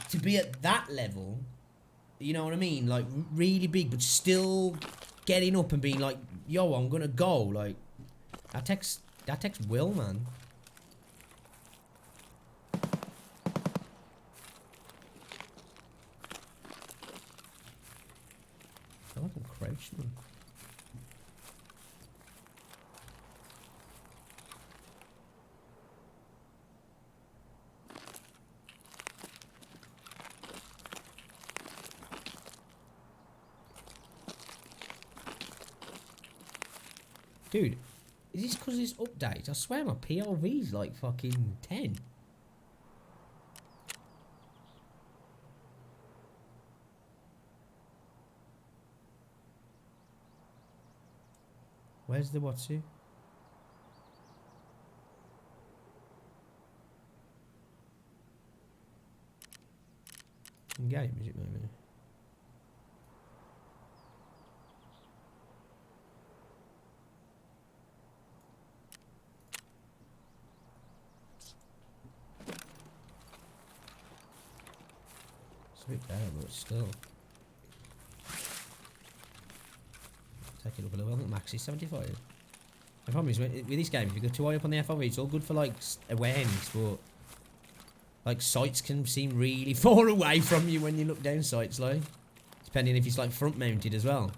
to be at that level, you know what I mean? Like, really big, but still getting up and being like, yo, I'm gonna go. Like, that takes will, man. I like I'm crouched, man. Dude, is this because of this update? I swear my POV's like fucking 10. Where's the Watsu? In game, is it maybe? It's a bit better, but still. Take it up a little. I think max is 75. The problem is with this game, if you go too high up on the FOV, it's all good for like awareness, but like sights can seem really far away from you when you look down sights, like, depending if it's like front mounted as well.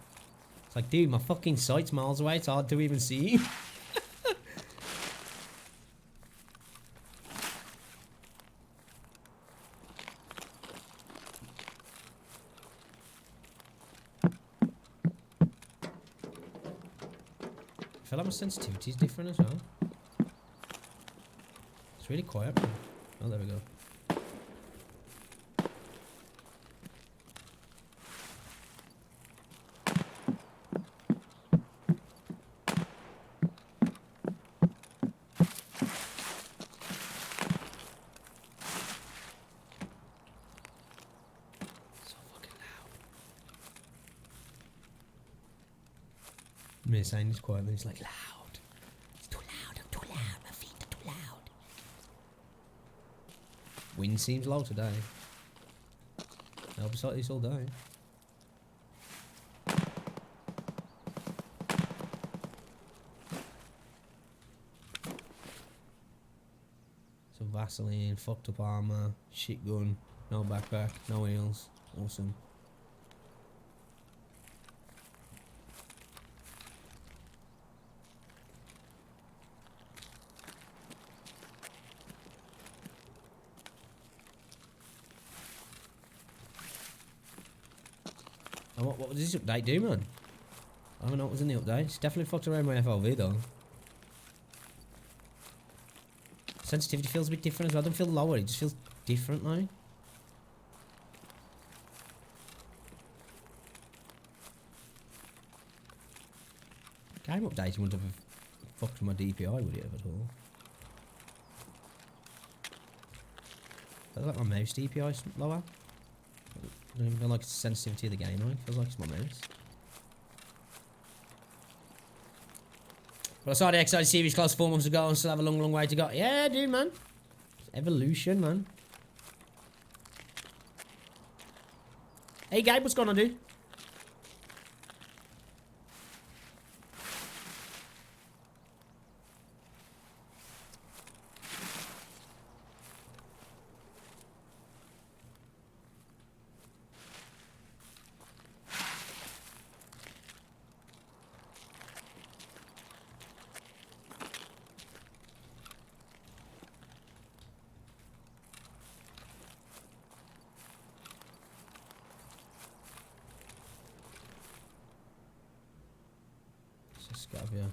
It's like, dude, my fucking sight's miles away. It's hard to even see you. I feel like my sensitivity is different as well. It's really quiet. Oh, there we go. So fucking loud. Me saying this quietly, it's like loud. It's too loud, I'm too loud, my feet are too loud. Wind seems low today. I'll be like this all day. Some Vaseline, fucked up armor, shit gun, no backpack, no wheels. Awesome. And what does this update do, man? I don't know what was in the update. It's definitely fucked around my FLV though. Sensitivity feels a bit different as well. I don't feel lower, it just feels different now. Game updating wouldn't have fucked with my DPI, would it have at all? I feel like my mouse DPI is lower. I don't even feel like it's the sensitivity of the game, right? It feels like it's my mouse. But I started the exercise series class 4 months ago and still have a long way to go. Yeah, dude, man. It's evolution, man. Hey, Gabe, what's going on, dude? Scavia.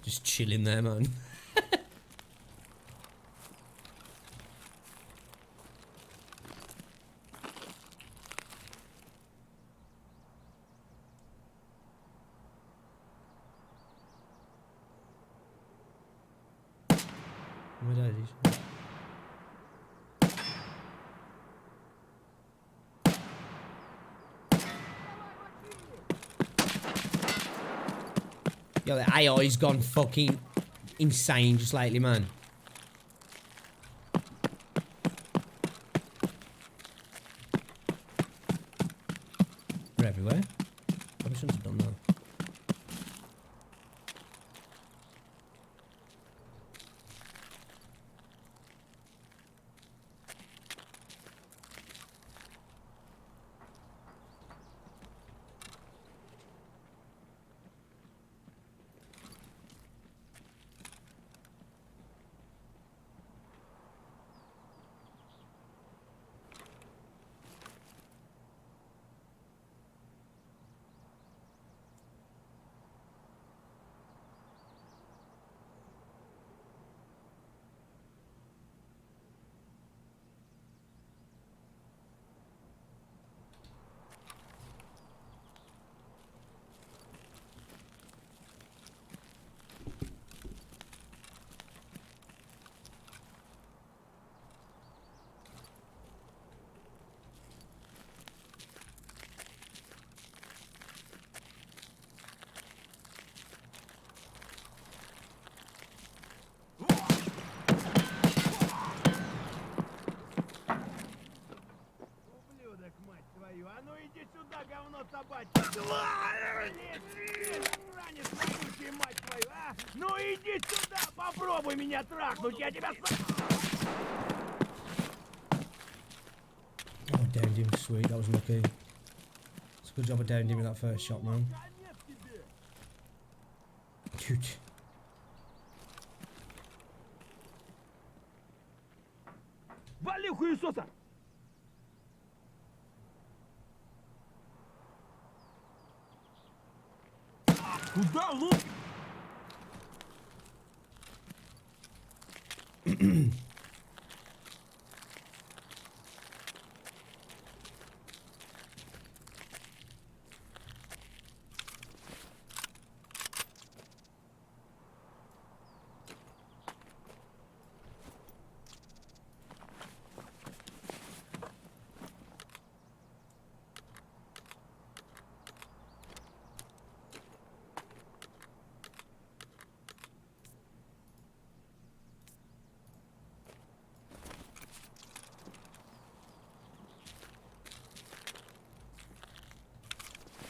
Just chilling there, man. My daddy's. Yo, the AI's gone fucking insane just lately, man. They're everywhere. Probably shouldn't have done that. А ну иди сюда, говно собачье! Ранец вонючий, мать твою, а! Ну иди сюда, попробуй меня трахнуть, я тебя... Oh, downed him. Sweet, that was lucky. It's a good job I downed him with that first shot, man. Dude. Вали хуесоса! Куда лук?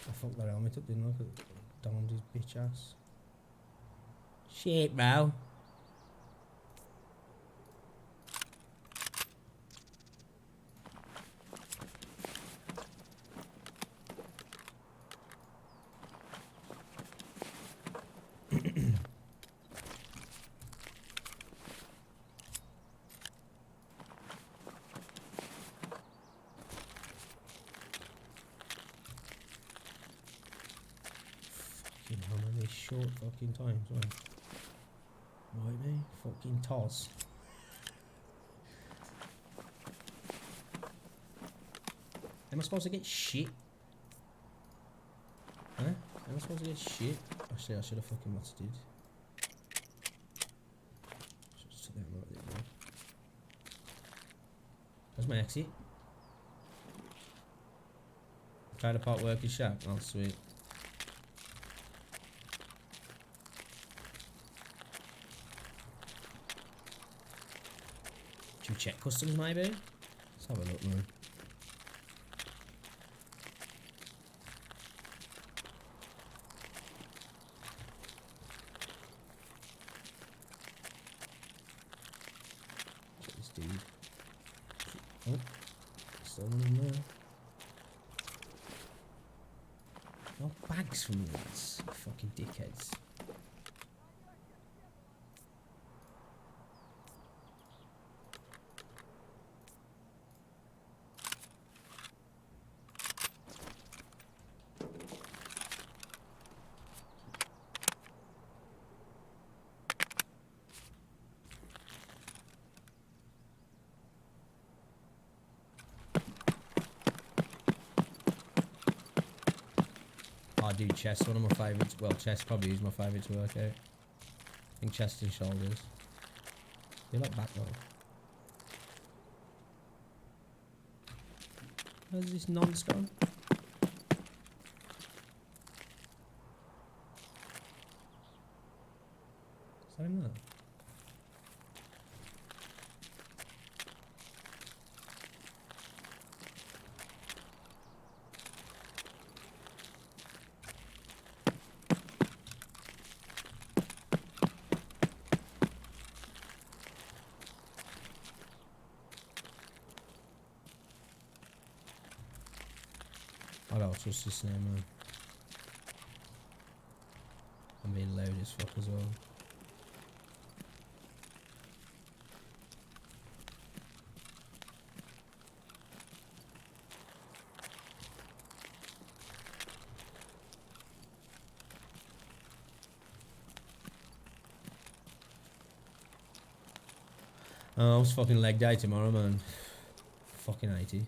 I fucked that helmet up, didn't I? Look at Donald, his bitch ass. Shit, bro. How many short fucking times, right? Right, me? Fucking toss. Am I supposed to get shit? Huh? Am I supposed to get shit? Actually, I should have fucking what I did. Should just took that right there. Where's my exit? Try to part work his shop. Oh, sweet. Should we check customs maybe? Let's have a look, man. still in there. No bags from these fucking dickheads. I do chest, one of my favourites. Well, chest probably is my favourite to work out. I think chest and shoulders. You like back though. Where's this nonce gone? Is that him there? I don't trust this name, man. I'm being loud as fuck as well. Oh, it's fucking leg day tomorrow, man. Fucking 80.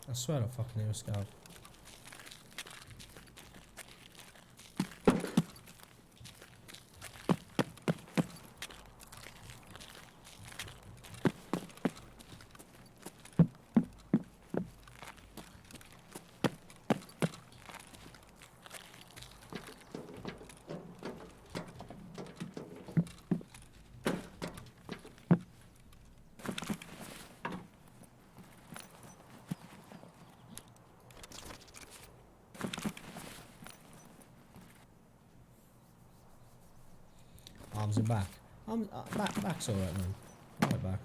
I swear I fucking hear a scout. Arms and back. Back's alright, man. Alright, back.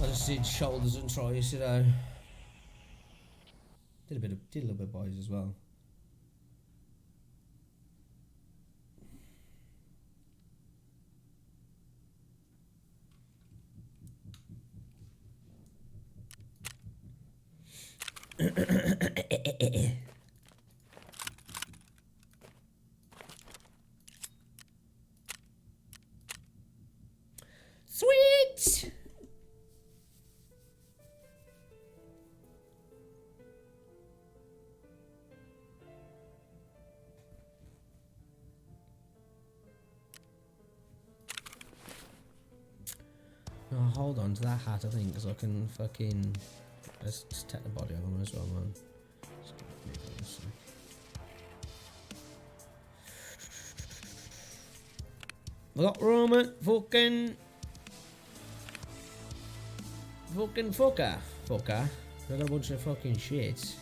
I just did shoulders and tries today. Did a little bit of boys as well. Sweet. Oh, hold on to that hat, I think, because I can fucking... Let's just take the body armor as well, man. I got Roman fucking fucker. I got a bunch of fucking shit.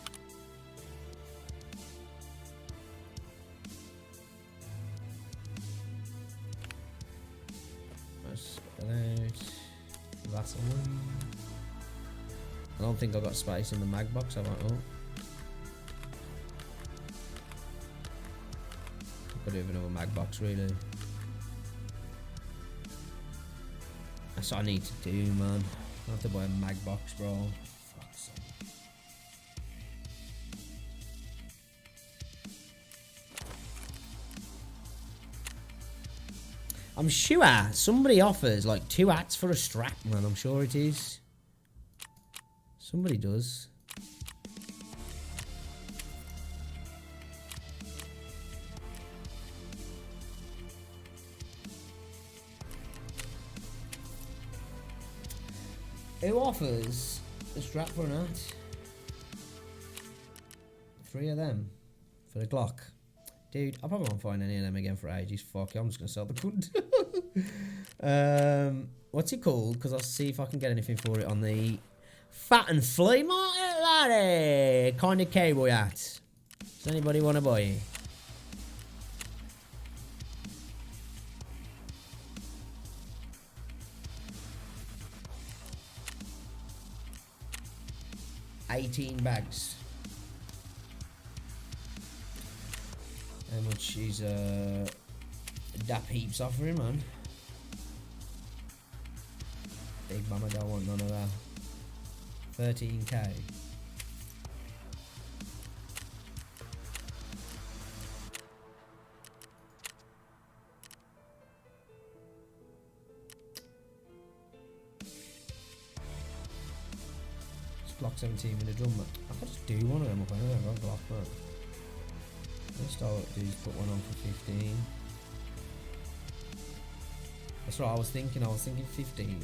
That's a one. I don't think I got space in the mag box, have I? Oh. Could have another mag box, really. That's what I need to do, man. I have to buy a mag box, bro. Fuck's sake. I'm sure somebody offers like 2 hats for a strap, man. I'm sure it is. Somebody does. Who offers a strap for an hat? 3 of them for the Glock. Dude, I probably won't find any of them again for ages. Fuck it, I'm just gonna sell the cunt. What's it called? Because I'll see if I can get anything for it on the Fat and Flea Market, laddie. Kind of cowboy hat. Does anybody want to buy it? $18 bags. How much is Dap Heaps offering, man? Big Mama don't want none of that. 13k. Block 17 with a drum. I could just do one of them up anyway. I've got block, man. Next I'll do is put one on for 15. That's what I was thinking. I was thinking 15.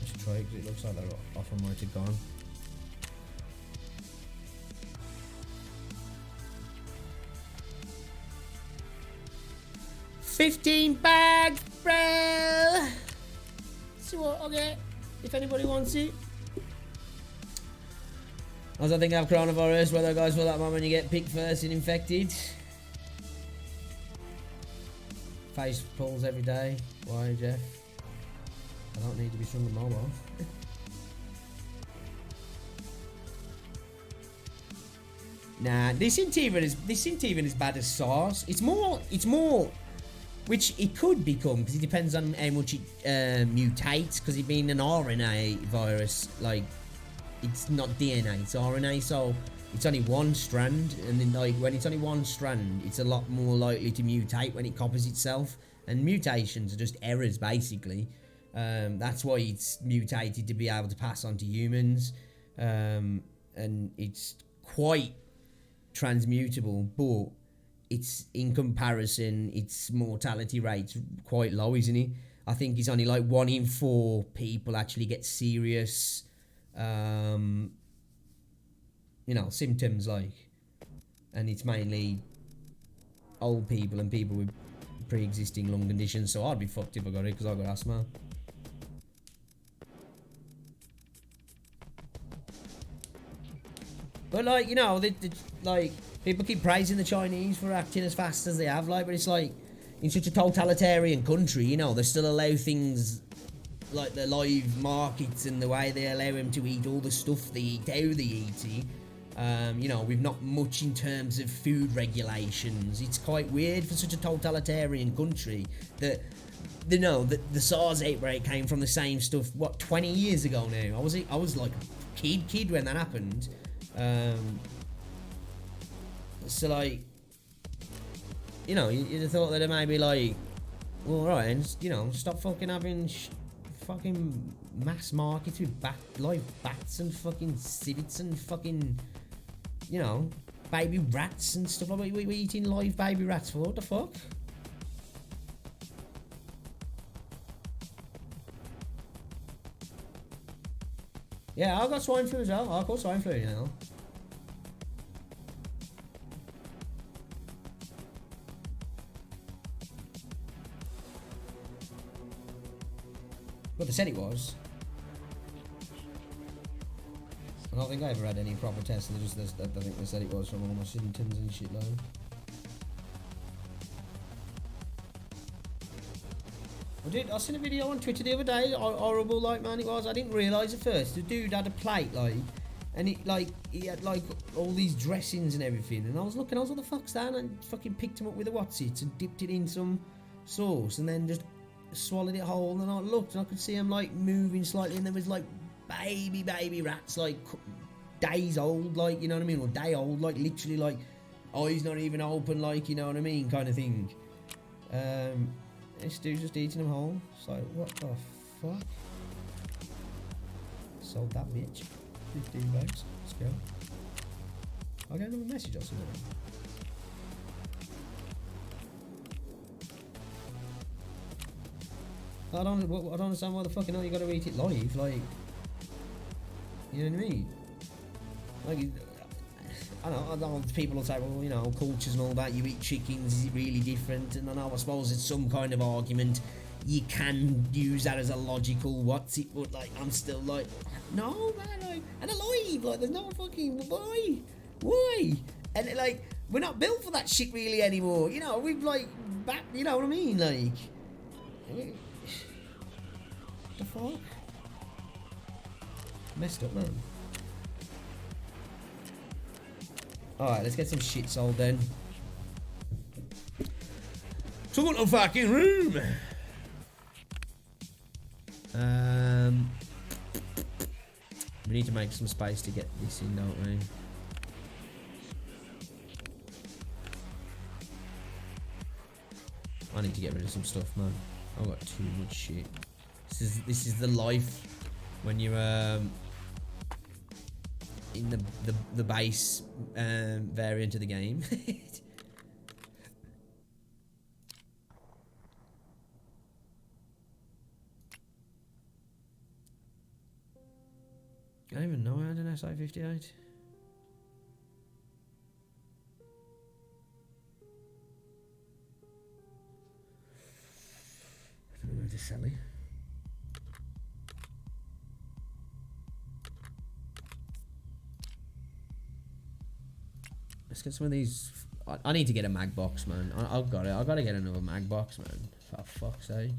I should try it because it looks like they're off and might have gone. $15 bags, bro. See what I'll get if anybody wants it. As I think I have coronavirus, whether guys for that moment you get picked first and infected. Face pulls every day. Why, Jeff? I don't need to be strong and mobile. Nah, this isn't even as bad as SARS. It's more, which it could become because it depends on how much it mutates. Because it being an RNA virus, like it's not DNA, it's RNA, so it's only one strand, and then like when it's only one strand, it's a lot more likely to mutate when it copies itself. And mutations are just errors, basically. That's why it's mutated to be able to pass on to humans, and it's quite transmutable, but it's in comparison, its mortality rate's quite low, isn't it? I think it's only like 1 in 4 people actually get serious, symptoms, like, and it's mainly old people and people with pre-existing lung conditions. So I'd be fucked if I got it because I got asthma. But like, like people keep praising the Chinese for acting as fast as they have, like, but it's like in such a totalitarian country, they still allow things like the live markets and the way they allow them to eat all the stuff they eat, how they eat it. We've not much in terms of food regulations. It's quite weird for such a totalitarian country that the SARS outbreak came from the same stuff. 20 years ago now? I was like a kid when that happened. So like, you'd have thought that it might be like, well, right, and stop fucking having fucking mass markets with live bats and fucking civets and fucking, baby rats and stuff like that. We're eating live baby rats for? What the fuck? Yeah, I got swine flu as well. I caught swine flu, But they said it was. I don't think I ever had any proper tests. I think they said it was from all my symptoms and shit like. I seen a video on Twitter the other day. Horrible, like, man, it was. I didn't realise at first. The dude had a plate, like, and he had like all these dressings and everything. And I was looking, I was like, what the fuck's that? And I fucking picked him up with a what's-it and dipped it in some sauce and then just swallowed it whole. And I looked and I could see him like moving slightly, and there was like baby rats, like days old, like, you know what I mean, or day old, like literally, like eyes not even open, like, you know what I mean, kind of thing. This dude's just eating them whole. So what the fuck? Sold that bitch. 15 bags. Let's go. I'll get another message or something. I don't understand why the fucking hell you gotta eat it live, like, you know what I mean? Like, I know people will say, well, you know, cultures and all that, you eat chickens, is it really different? And I suppose it's some kind of argument. You can use that as a logical what's it, but like, I'm still like, no, man, like, and alive, like, there's no fucking, why? And it, like, we're not built for that shit really anymore, you know, we've like, back, you know what I mean, like, the fuck? Messed up, man. Alright, let's get some shit sold then. So what a fucking room! We need to make some space to get this in, don't we? I need to get rid of some stuff, man. I've got too much shit. This is the life when you're in the base variant of the game. I don't even know how to SI-58. I don't know where to sell it. Let's get some of these. I need to get a mag box, man. I've got it. I've got to get another mag box, man. For fuck's sake.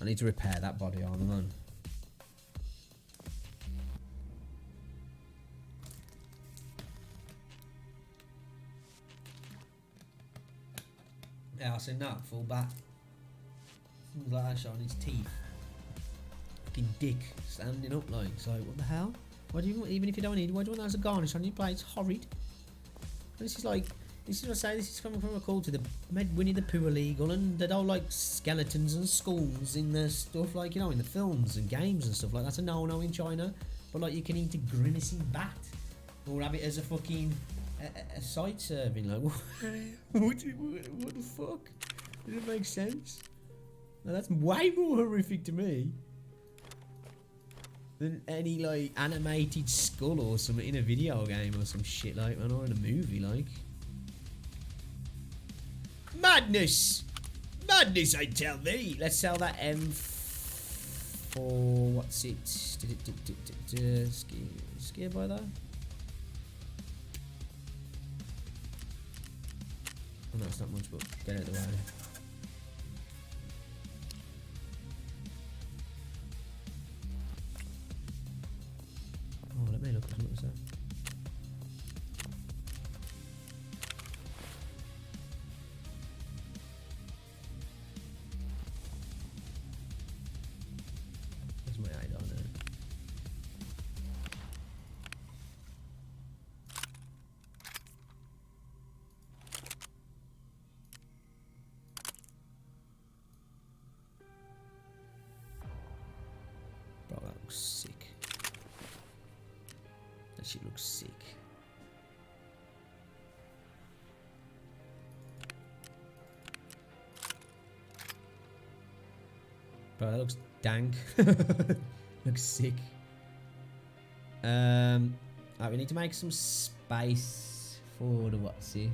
I need to repair that body armor, man. Yeah, I said no, full back. Things like that showing his teeth. Fucking dick standing up like, so what the hell? Why do you, even if you don't need it, why do you want that as a garnish on your plate? It's horrid. This is like, this is what I say, this is coming from a call to the made Winnie the Pooh illegal, and they'd all like skeletons and skulls in the stuff, like, you know, in the films and games and stuff like that. That's a no-no in China. But like, you can eat a grimacing bat or have it as a fucking a side serving, like, what the fuck? Does it make sense? Now, that's way more horrific to me than any like animated skull or something in a video game or some shit like, man, or in a movie, like. Madness! Madness, I tell thee! Let's sell that M for, what's it? Skier by that? Oh no, it's not much, but get out of the way. Oh, let me look at what was that. Where's my eye down there? Bro, that looks sick. That shit looks sick. Bro, that looks dank. Looks sick. Right, we need to make some space for the what's here.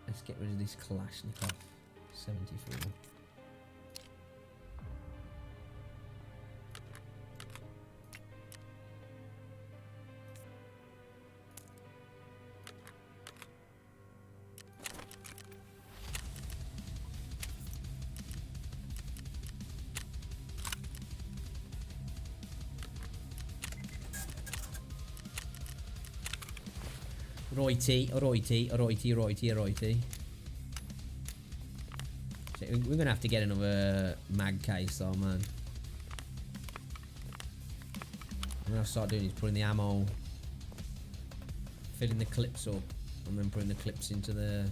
Let's get rid of this Kalashnikov 74. Righty. So we're gonna have to get another mag case though, man. I'm gonna start doing is putting the ammo, filling the clips up, and then putting the clips into the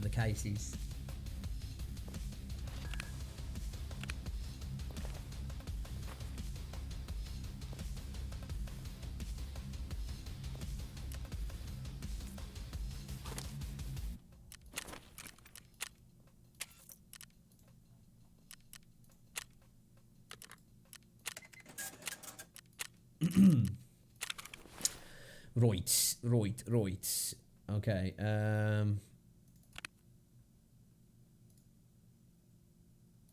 cases. Right. Okay.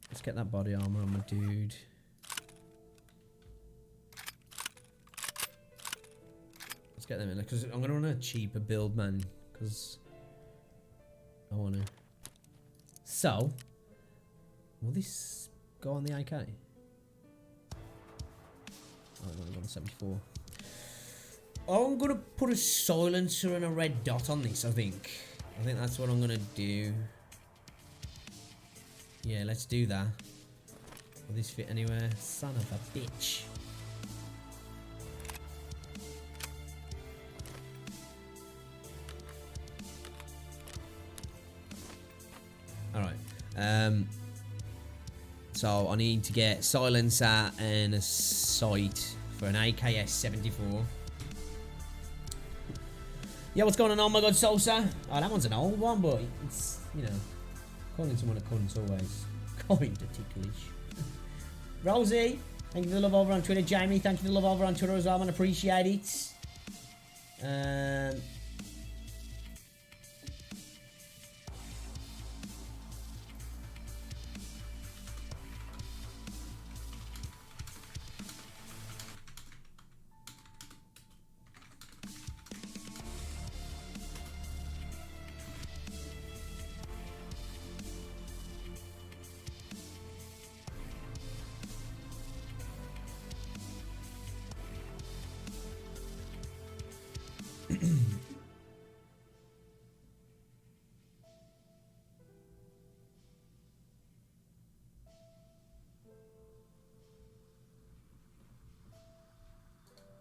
Let's get that body armor on my dude. Let's get them in there because I'm gonna run a cheaper build, man. Because I wanna. So, will this go on the AK? Oh, I'm gonna go on the 74. I'm gonna put a silencer and a red dot on this, I think that's what I'm gonna do. Yeah, let's do that. Will this fit anywhere? Son of a bitch. Alright. So I need to get silencer and a sight for an AKS 74. Yeah, what's going on? Oh my god, Salsa. Oh, that one's an old one, but it's, you know, calling someone a cunt's always kind of ticklish. Rosie, thank you for the love over on Twitter. Jamie, thank you for the love over on Twitter as well, man. Appreciate it.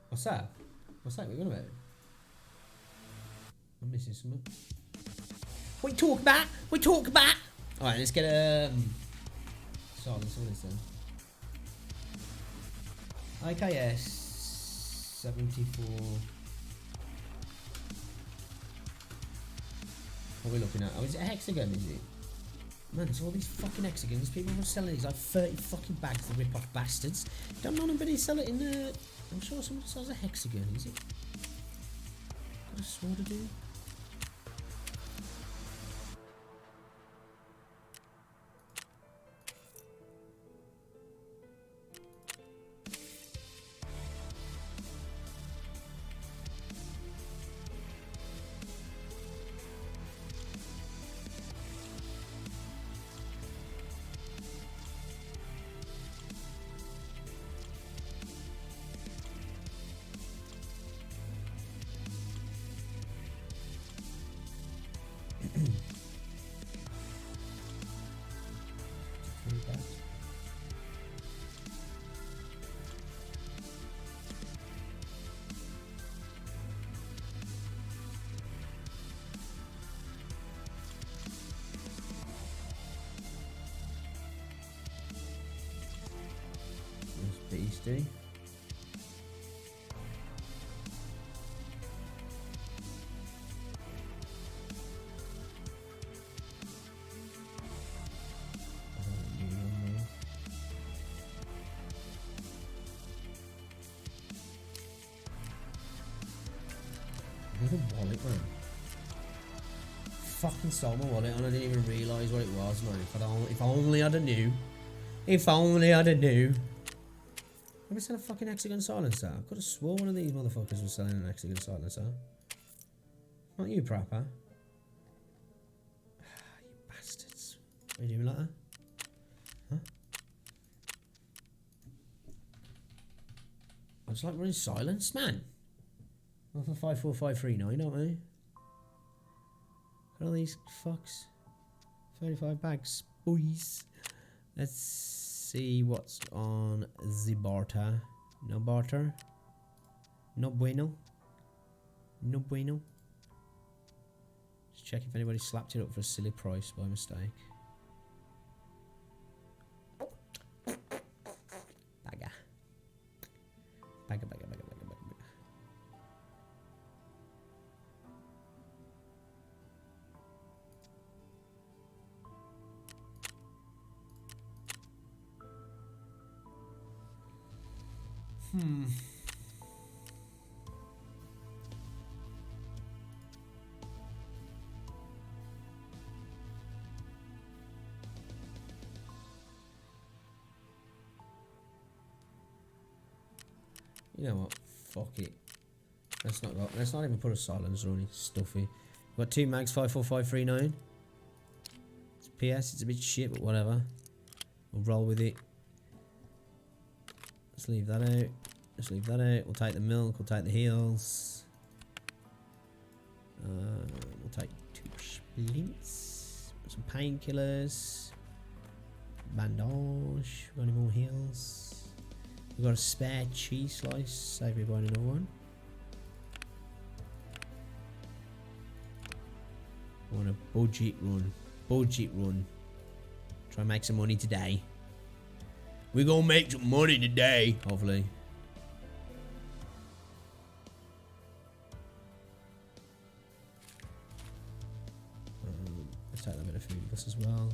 What's that? What's that? What are you on about? I'm missing something. What you talk about? Alright, let's get a silence. What is that? IKS 74. What are we looking at? Oh, is it a hexagon, is it? Man, there's all these fucking hexagons. People are selling these like 30 fucking bags, the rip-off bastards. Don't know anybody sell it in the... I'm sure someone sells a hexagon, is it? Got a sword to do? Beastie. Another wallet, man. Fucking stole my wallet and I didn't even realise what it was, man. If only I'd have knew. If only I'd have knew. Maybe sell a fucking hexagon silencer. I could have swore one of these motherfuckers was selling an hexagon silencer. Not you, Prapper. You bastards. What are you doing like that? Huh? I just like running silence, man. Well, for 54539, don't we? Look at all these fucks. 35 bags, boys. Let's see what's on the barter. No barter. No bueno. No bueno. Just check if anybody slapped it up for a silly price by mistake. Bagger. Bagger, bagger, bagger, bagger, bagger, bagger. You know what? Fuck it. Let's not even put a silencer on it. Stuffy. We've got 2 mags, 54539. It's PS. It's a bit shit, but whatever. We'll roll with it. Let's leave that out. Let's leave that out. We'll take the milk. We'll take the heels. We'll take 2 splints. Some painkillers. Bandage. Got any more heals? We've got a spare cheese slice. Save me buying another one. I want a budget run. Budget run. Try and make some money today. We're gonna make some money today, hopefully. Let's take that bit of food with us as well.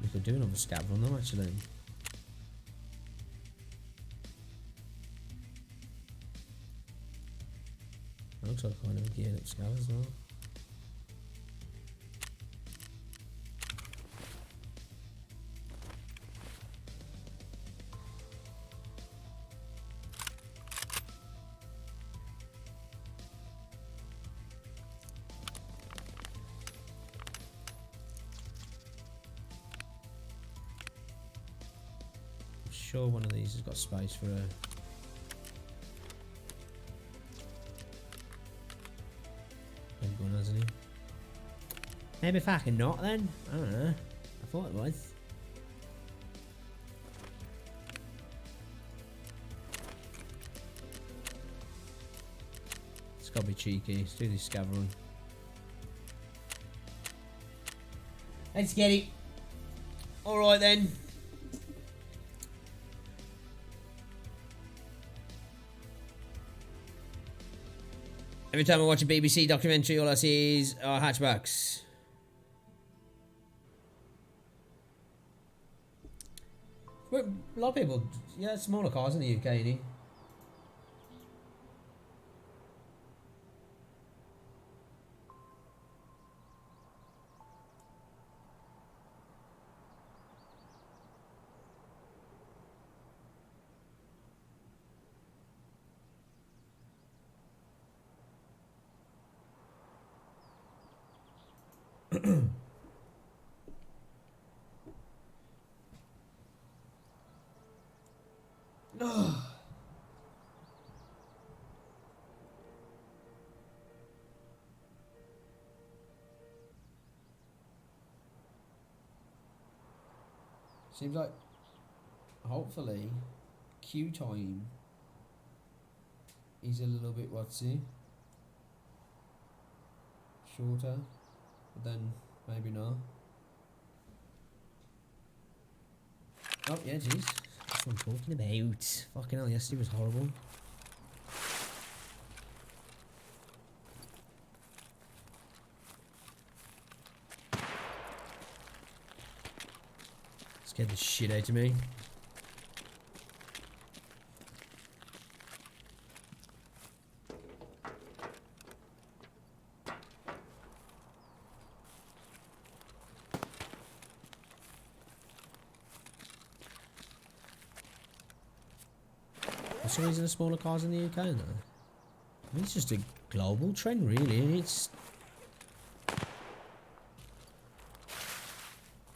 We could do another scab run though, actually. Looks like kind of a geared up scab as well. Sure one of these has got space for a gun, hasn't he? Maybe if I can not then? I don't know. I thought it was. It's gotta be cheeky. Let's do this scav run. Let's get it. Alright then. Every time I watch a BBC documentary, all I see is hatchbacks. But a lot of people, yeah, smaller cars in the UK, innit? Seems like, hopefully, queue time is a little bit, shorter, but then maybe not. Oh, yeah, jeez. That's what I'm talking about. Fucking hell, yesterday was horrible. Scared the shit out of me. What's the reason of smaller cars in the UK now? I mean, it's just a global trend, really. It's...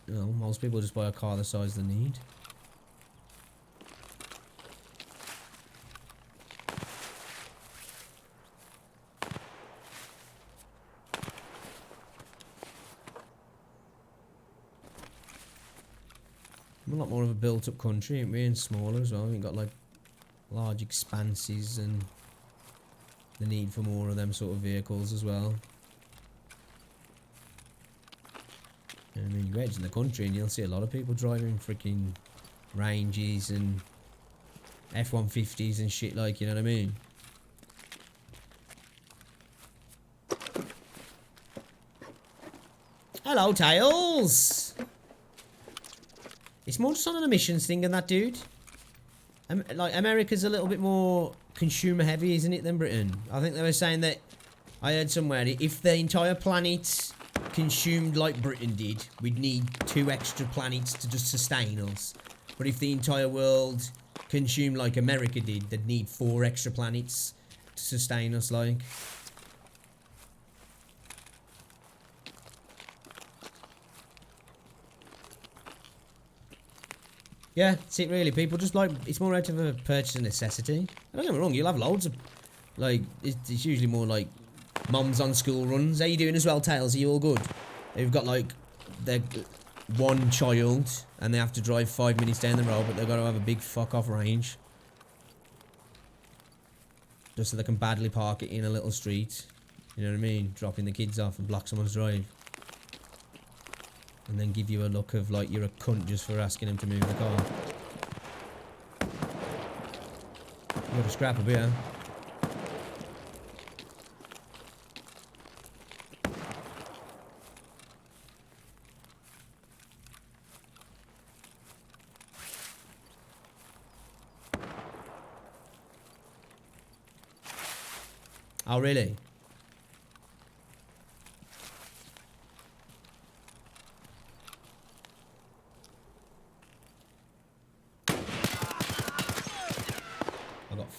You know, most people just buy a car the size they need. We're a lot more of a built-up country, ain't we? And smaller as well. We've got like large expanses and the need for more of them sort of vehicles as well. I mean, you edge in the country and you'll see a lot of people driving freaking Ranges and F-150s and shit like, you know what I mean? Hello, Tails! It's more just on an emissions thing than that, dude. Like, America's a little bit more consumer heavy, isn't it, than Britain? I think they were saying that, I heard somewhere, if the entire planet consumed like Britain did, we'd need 2 extra planets to just sustain us. But if the entire world consumed like America did, they'd need 4 extra planets to sustain us, like. Yeah, that's it really. People just like, it's more out of a purchase of necessity. Don't get me wrong, you'll have loads of, like, it's usually more like mums on school runs. How you doing as well, Tails? Are you all good? They've got like, their 1 child and they have to drive 5 minutes down the road, but they've got to have a big fuck off range. Just so they can badly park it in a little street. You know what I mean? Dropping the kids off and block someone's drive. And then give you a look of like you're a cunt just for asking him to move the car. You got a scrap of beer. Oh really?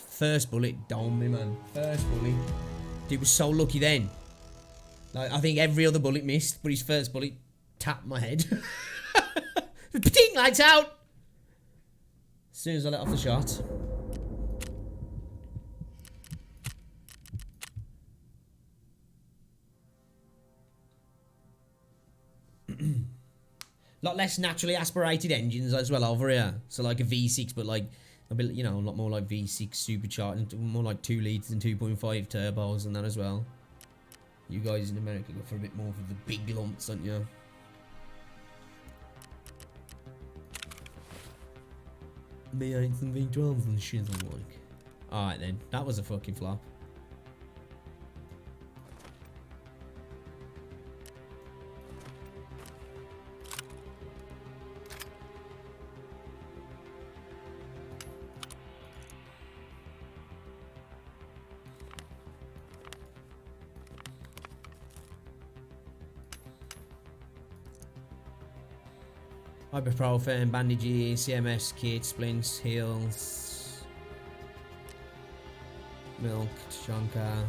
First bullet downed me, man. First bullet. Dude was so lucky then. Like, I think every other bullet missed, but his first bullet tapped my head. Pting, lights out! As soon as I let off the shot. Lot less naturally aspirated engines as well over here. So like a V6, but like, a bit, you know, a lot more like V6 supercharged, more like 2 litres and 2.5 turbos and that as well. You guys in America go for a bit more for the big lumps, don't you? V8s and V12s and shit like. Alright then, that was a fucking flop. Ibuprofen, bandages, CMS kit, splints, heals, milk, Shanka,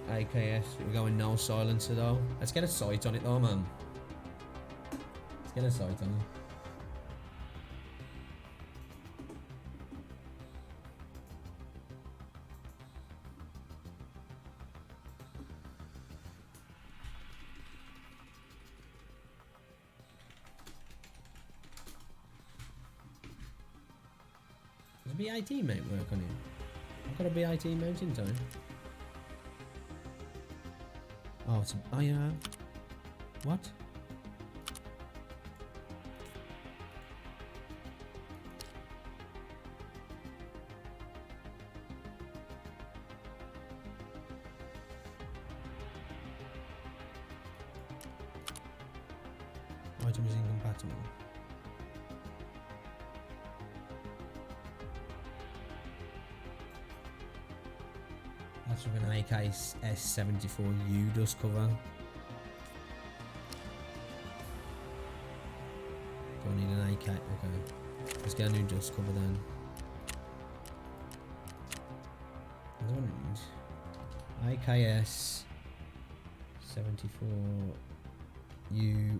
AKS. We're going no silencer though. Let's get a sight on it though, man. Let's get a sight on it. BIT mount work on it? I've got a BIT mount in time. Oh, it's a, oh yeah. What? Item is incompatible. That's with an AKS-74U dust cover. Don't need an AK. Okay. Let's get a new dust cover then. I don't need AKS 74U.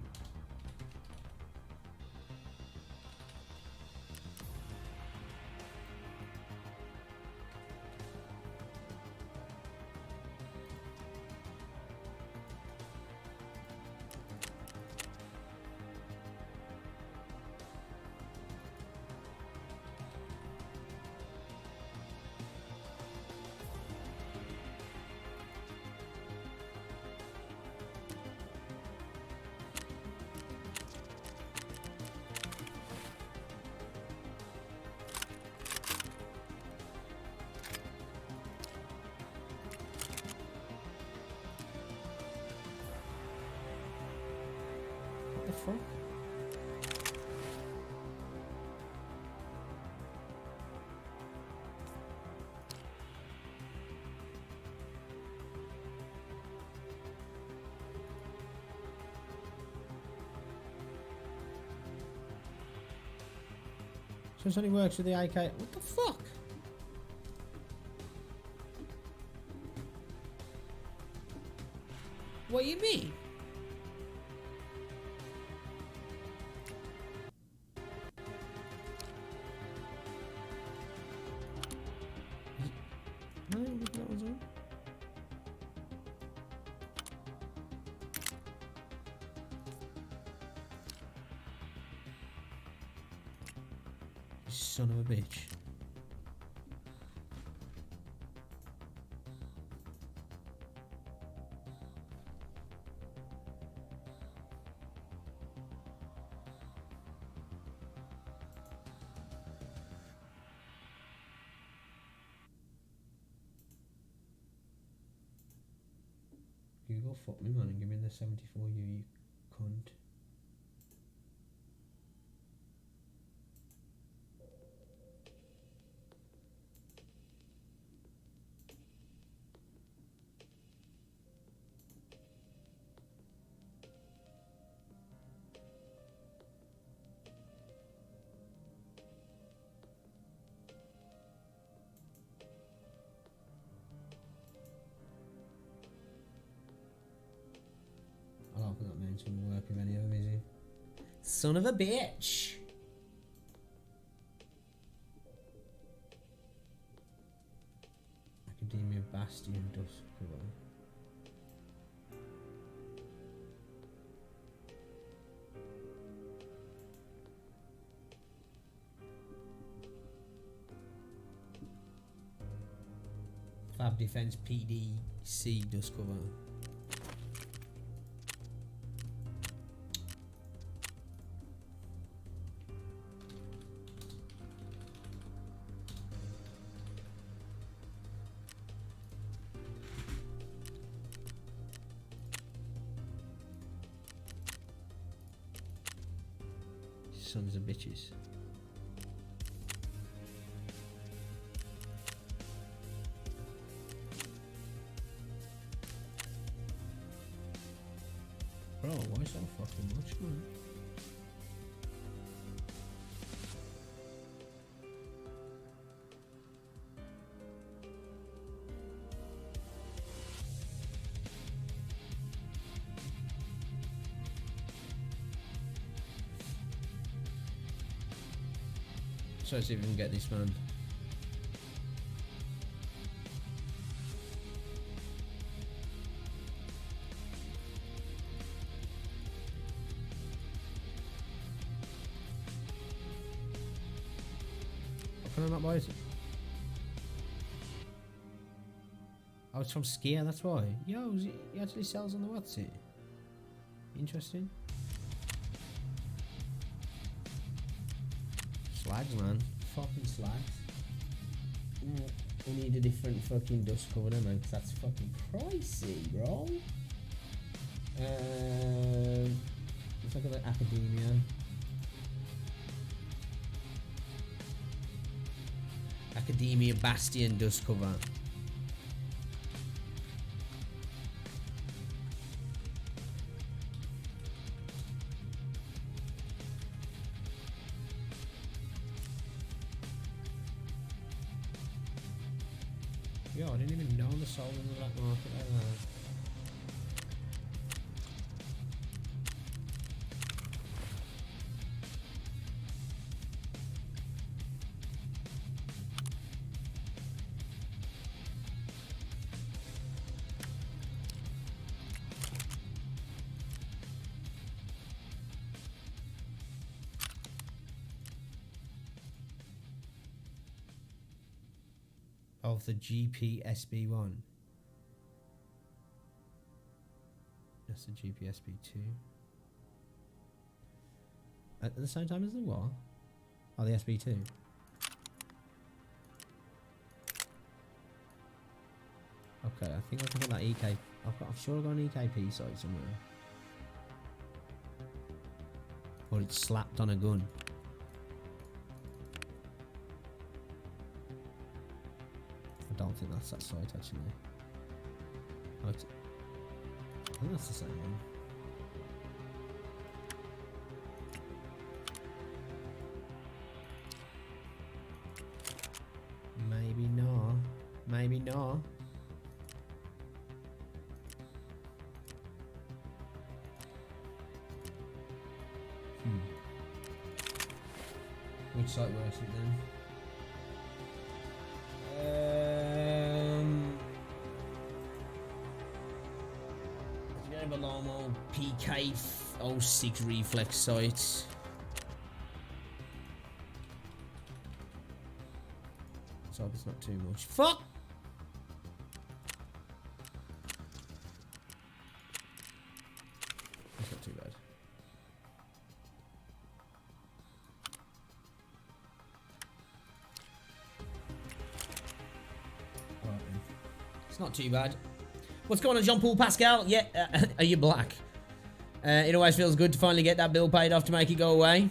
What the fuck? So this only works with the AK. What the fuck? What do you mean? No, that was on. You son of a bitch. You go fuck me, man, and give me the 74U, you cunt. I don't think that name's gonna work with any of them, is he? Son of a bitch! Academia Bastion dust cover. Fab Defense PDC dust cover. Sons of bitches. Bro, why so fucking much, man? So let's see if we can get this man. How can I not buy it? Oh, it's from Skier, that's why. Yo, he actually sells on the what's it? Interesting. Slags, man. Fucking slags. We need a different fucking dust cover then, man, because that's fucking pricey, bro. Let's look at the Academia. Academia Bastion dust cover. Yo, I didn't even know the sold in the black market like that. Of the GPSB1. That's the GPSB2. At the same time as the what? Oh, the SB2. Okay, I think I can put that EK. I'm sure I've got an EKP site somewhere. Or it's slapped on a gun. I don't think that's that site actually. I think that's the same one. Maybe not. Maybe not. Which site works it then? Normal PK06 reflex sights. So hope it's not too much. Fuck! It's not too bad. Alright then. It's not too bad. What's going on, Jean-Paul Pascal? Yeah, are you black? It always feels good to finally get that bill paid off to make it go away.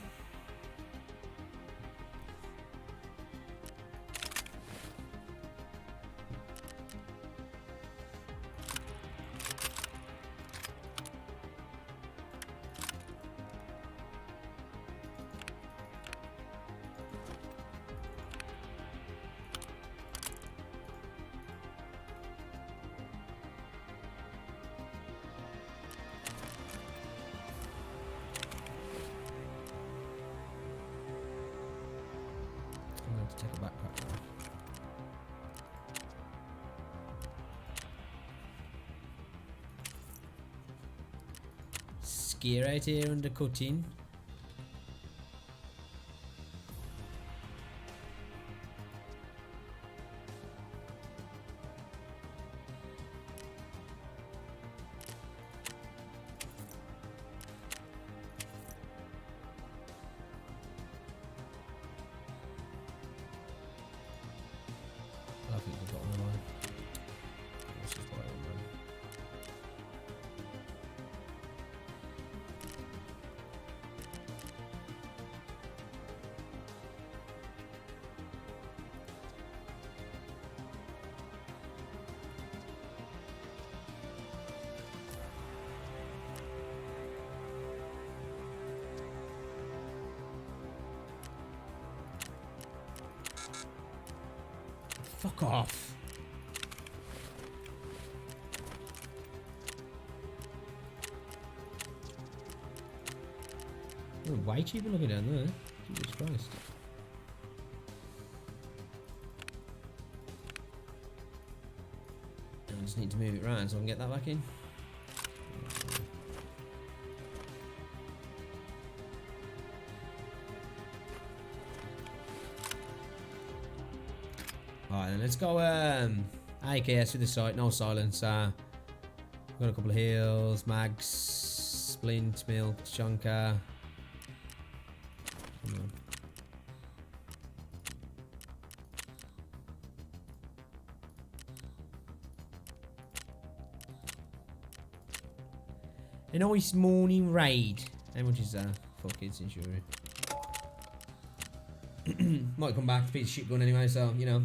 Take a backpack now. Ski right here undercutting. I think we've got one of mine. Let's just buy one then. Fuck off. Oh, way cheaper looking down there. Jesus Christ. I just need to move it around so I can get that back in. Alright then, let's go AKS with the sight, no silence. Got a couple of heals, mags, splint, milk, chunker. Come on. A nice morning raid. How much is that? Fuck it's insurance. Might come back, piece of shit gun anyway, so, you know.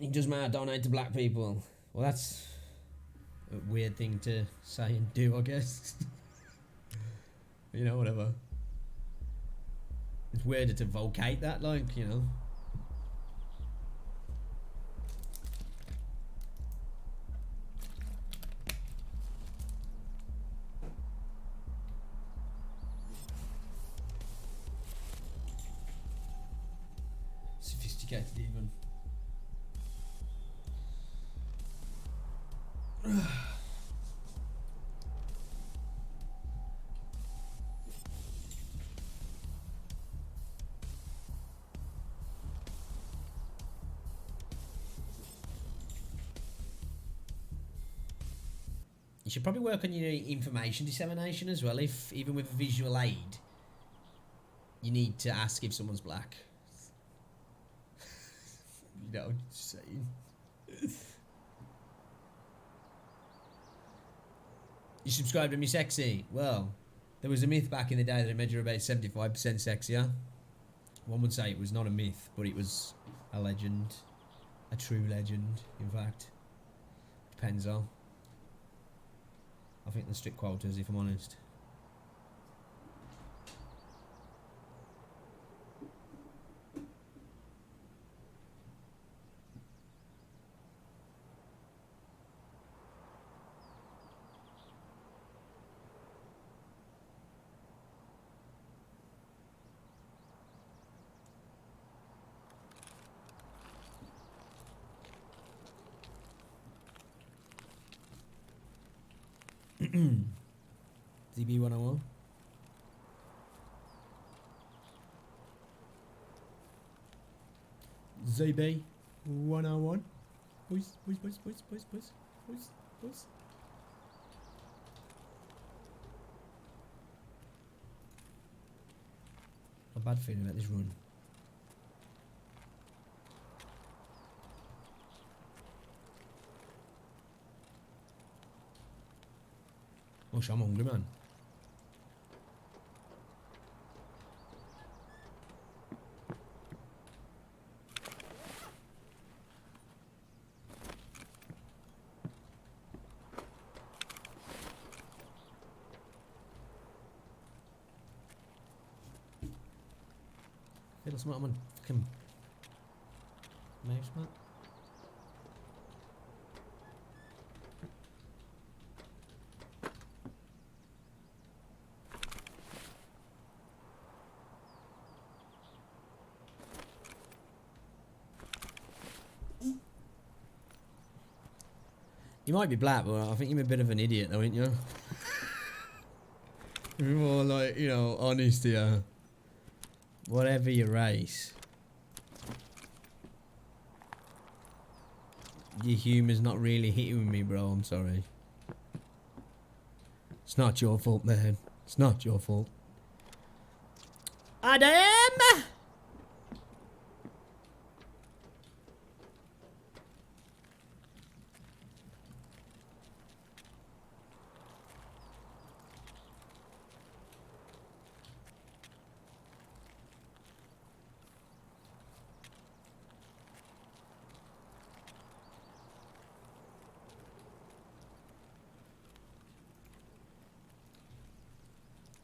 It doesn't matter, donate to black people. Well, that's a weird thing to say and do, I guess. You know, whatever. It's weirder to vocate that, like, you know. Sophisticated even. You should probably work on your information dissemination as well. If even with a visual aid, you need to ask if someone's black. You know what I'm saying? You subscribe to me sexy. Well, there was a myth back in the day that it made you about 75% sexier. One would say it was not a myth, but it was a legend. A true legend, in fact. Depends on. I think the strict quotas, if I'm honest. ZB 101. ZB 101. Boys. A bad feeling about this run. Oh, I'm hungry, man. Feel something on fucking mouse, man. You might be black, but I think you're a bit of an idiot, though, ain't you? You're more like, you know, honest here. Whatever your race. Your humour's not really hitting with me, bro. I'm sorry. It's not your fault, man. It's not your fault. Adam!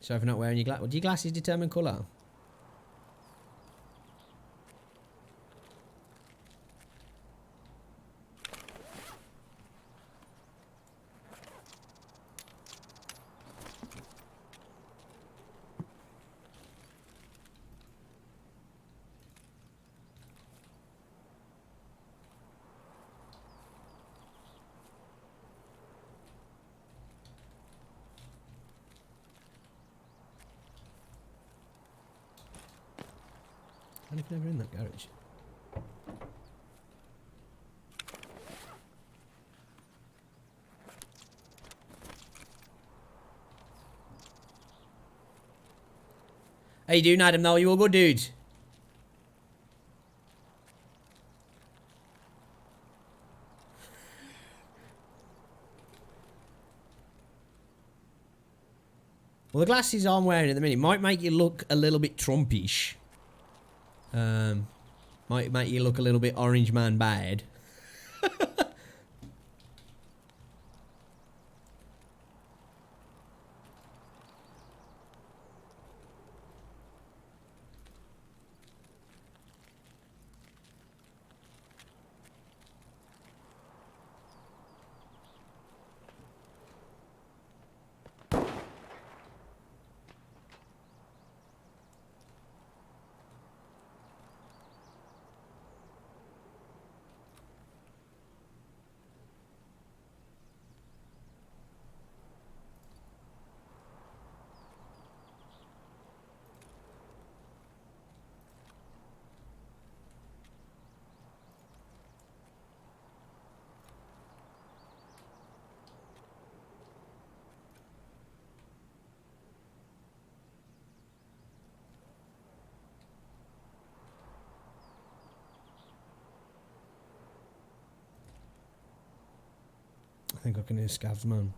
Sorry for not wearing your glasses. Do your glasses determine colour? How did you never in that garage? How you doing, Adam? No, you all good, dude? Well, the glasses I'm wearing at the minute might make you look a little bit Trumpish. Might make you look a little bit Orange Man bad. I think I can hear scavs, man.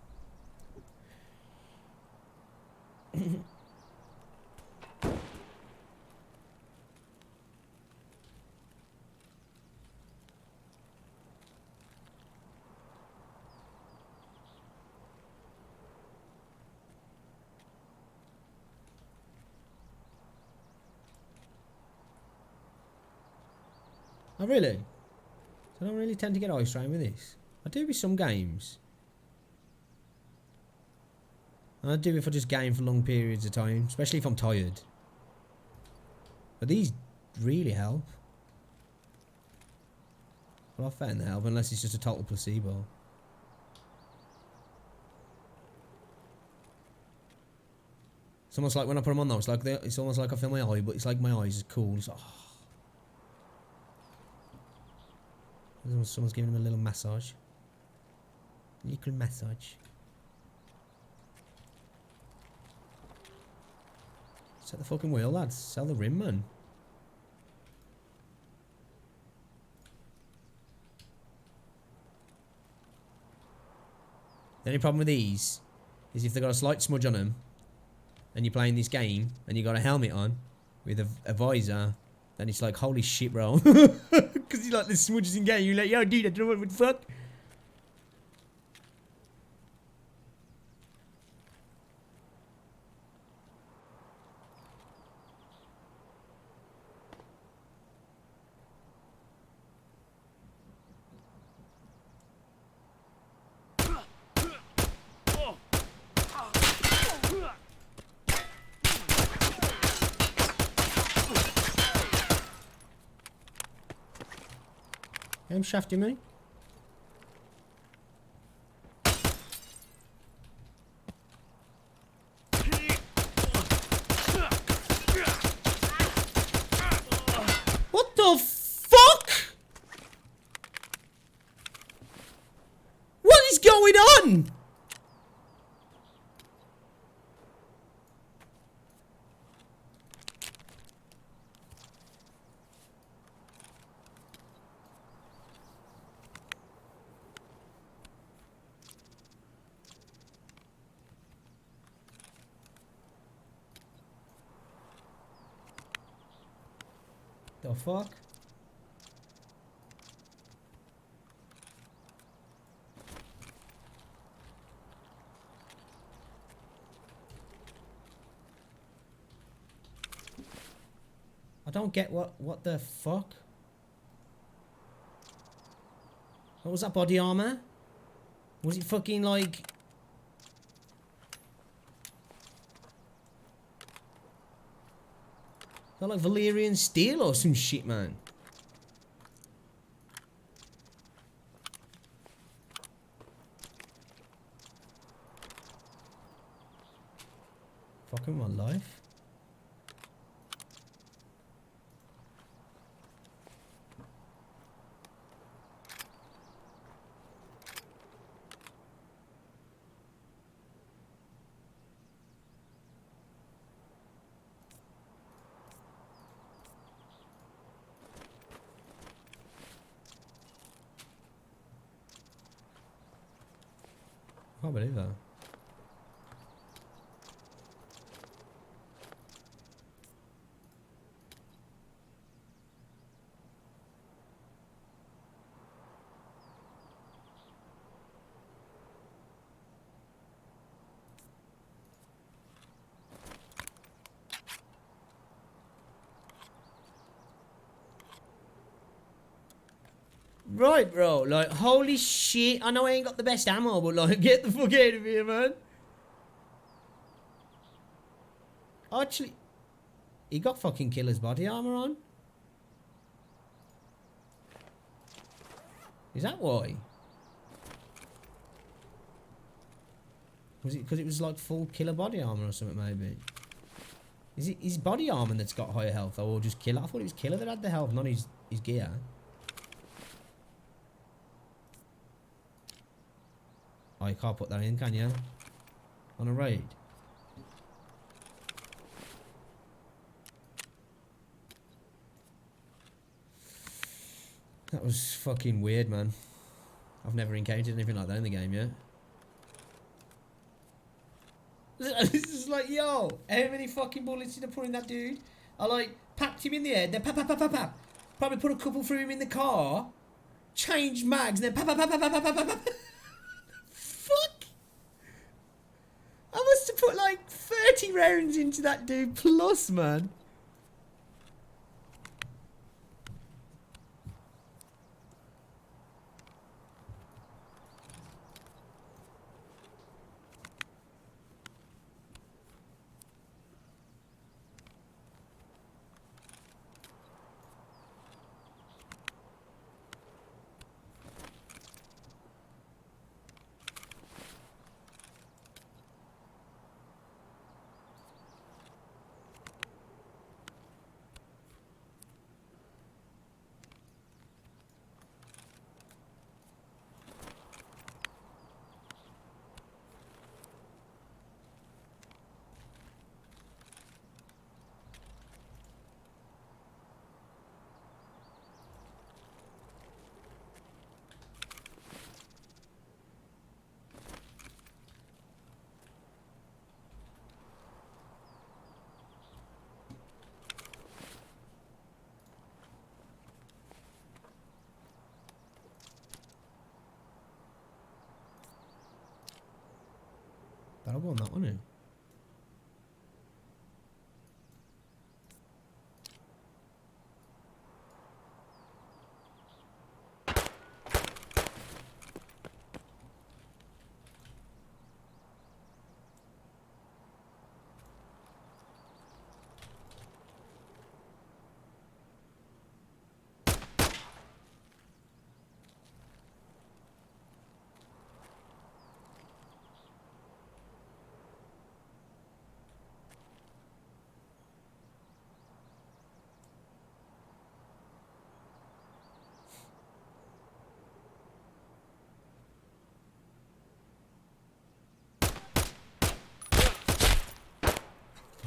Oh, really? So I don't really tend to get eye strain with this. I do with some games. And I do if I just game for long periods of time, especially if I'm tired. But these really help. Well, I've found they help, unless it's just a total placebo. It's almost like when I put them on though, it's almost like I feel my eye, but it's like my eyes are cool. It's like, oh. Someone's giving him a little massage. Little massage. Set the fucking wheel, lads. Sell the rim, man. The only problem with these is if they've got a slight smudge on them and you're playing this game and you got a helmet on with a visor, then it's like, holy shit, bro. Because you like the smudges in game, you're like, yo, dude, I don't know what the fuck. I'm shafting me. What the fuck? What is going on? The fuck? I don't get what the fuck? What was that body armor? Was it fucking like... Is that like Valyrian steel or some shit, man? Fucking my life. I can't believe that. Right, bro. Like, holy shit. I know I ain't got the best ammo, but like, get the fuck out of here, man. Actually, he got fucking killer's body armor on. Is that why? Was it because it was like full killer body armor or something, maybe? Is it his body armor that's got higher health, or just killer? I thought it was killer that had the health, not his gear. Oh, you can't put that in, can you? On a raid? That was fucking weird, man. I've never encountered anything like that in the game yet. This is like, yo, how many fucking bullets did I put in that dude? I like packed him in the head, then pap pap pap pap pap. Probably put a couple through him in the car, changed mags, then pap pap pap pap pap pap pap pap. Fuck! I must have put like 30 rounds into that dude plus, man. That'll go on that one, eh?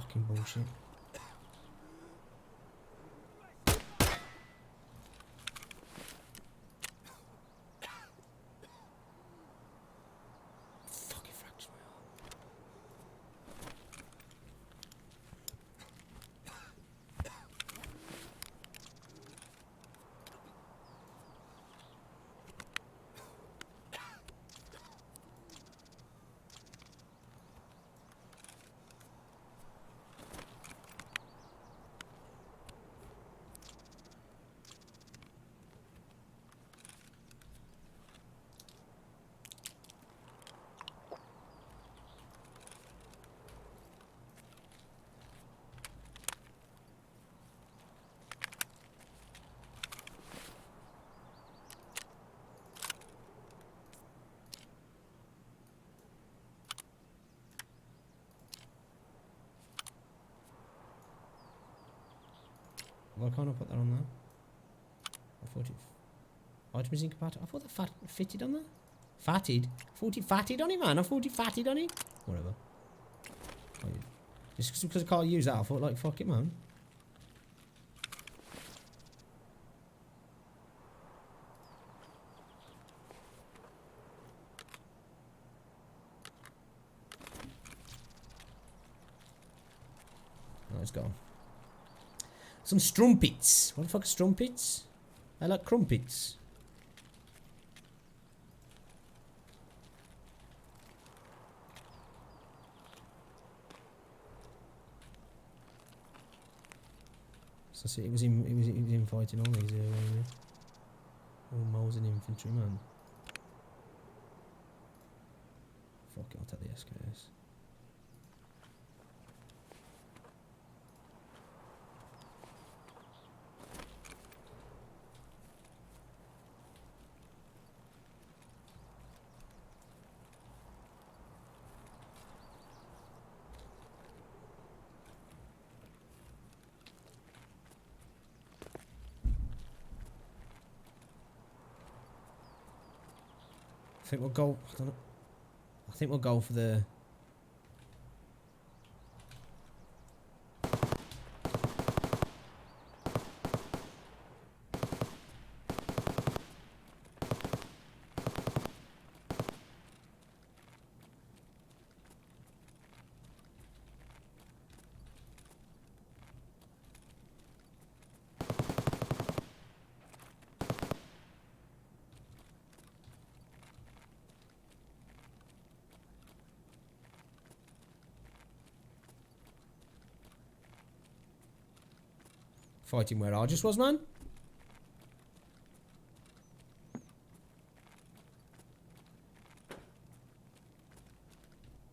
Fucking bullshit. Fucking fractured my arm. Why can't I put that on there? I thought it... Items incompatible. I thought that fitted on there. Fatted? I thought it fatted on it, man. I thought it fatted on it. Whatever. Oh, yeah. Just because I can't use that, I thought, like, fuck it, man. Oh, it's gone. Some strumpets. What the fuck are strumpets? I like crumpets. So see, it was him fighting all these all was an infantryman. Fuck it, I'll take the SKS. I think we'll go. I don't know. I think we'll go for the. Fighting where I just was, man.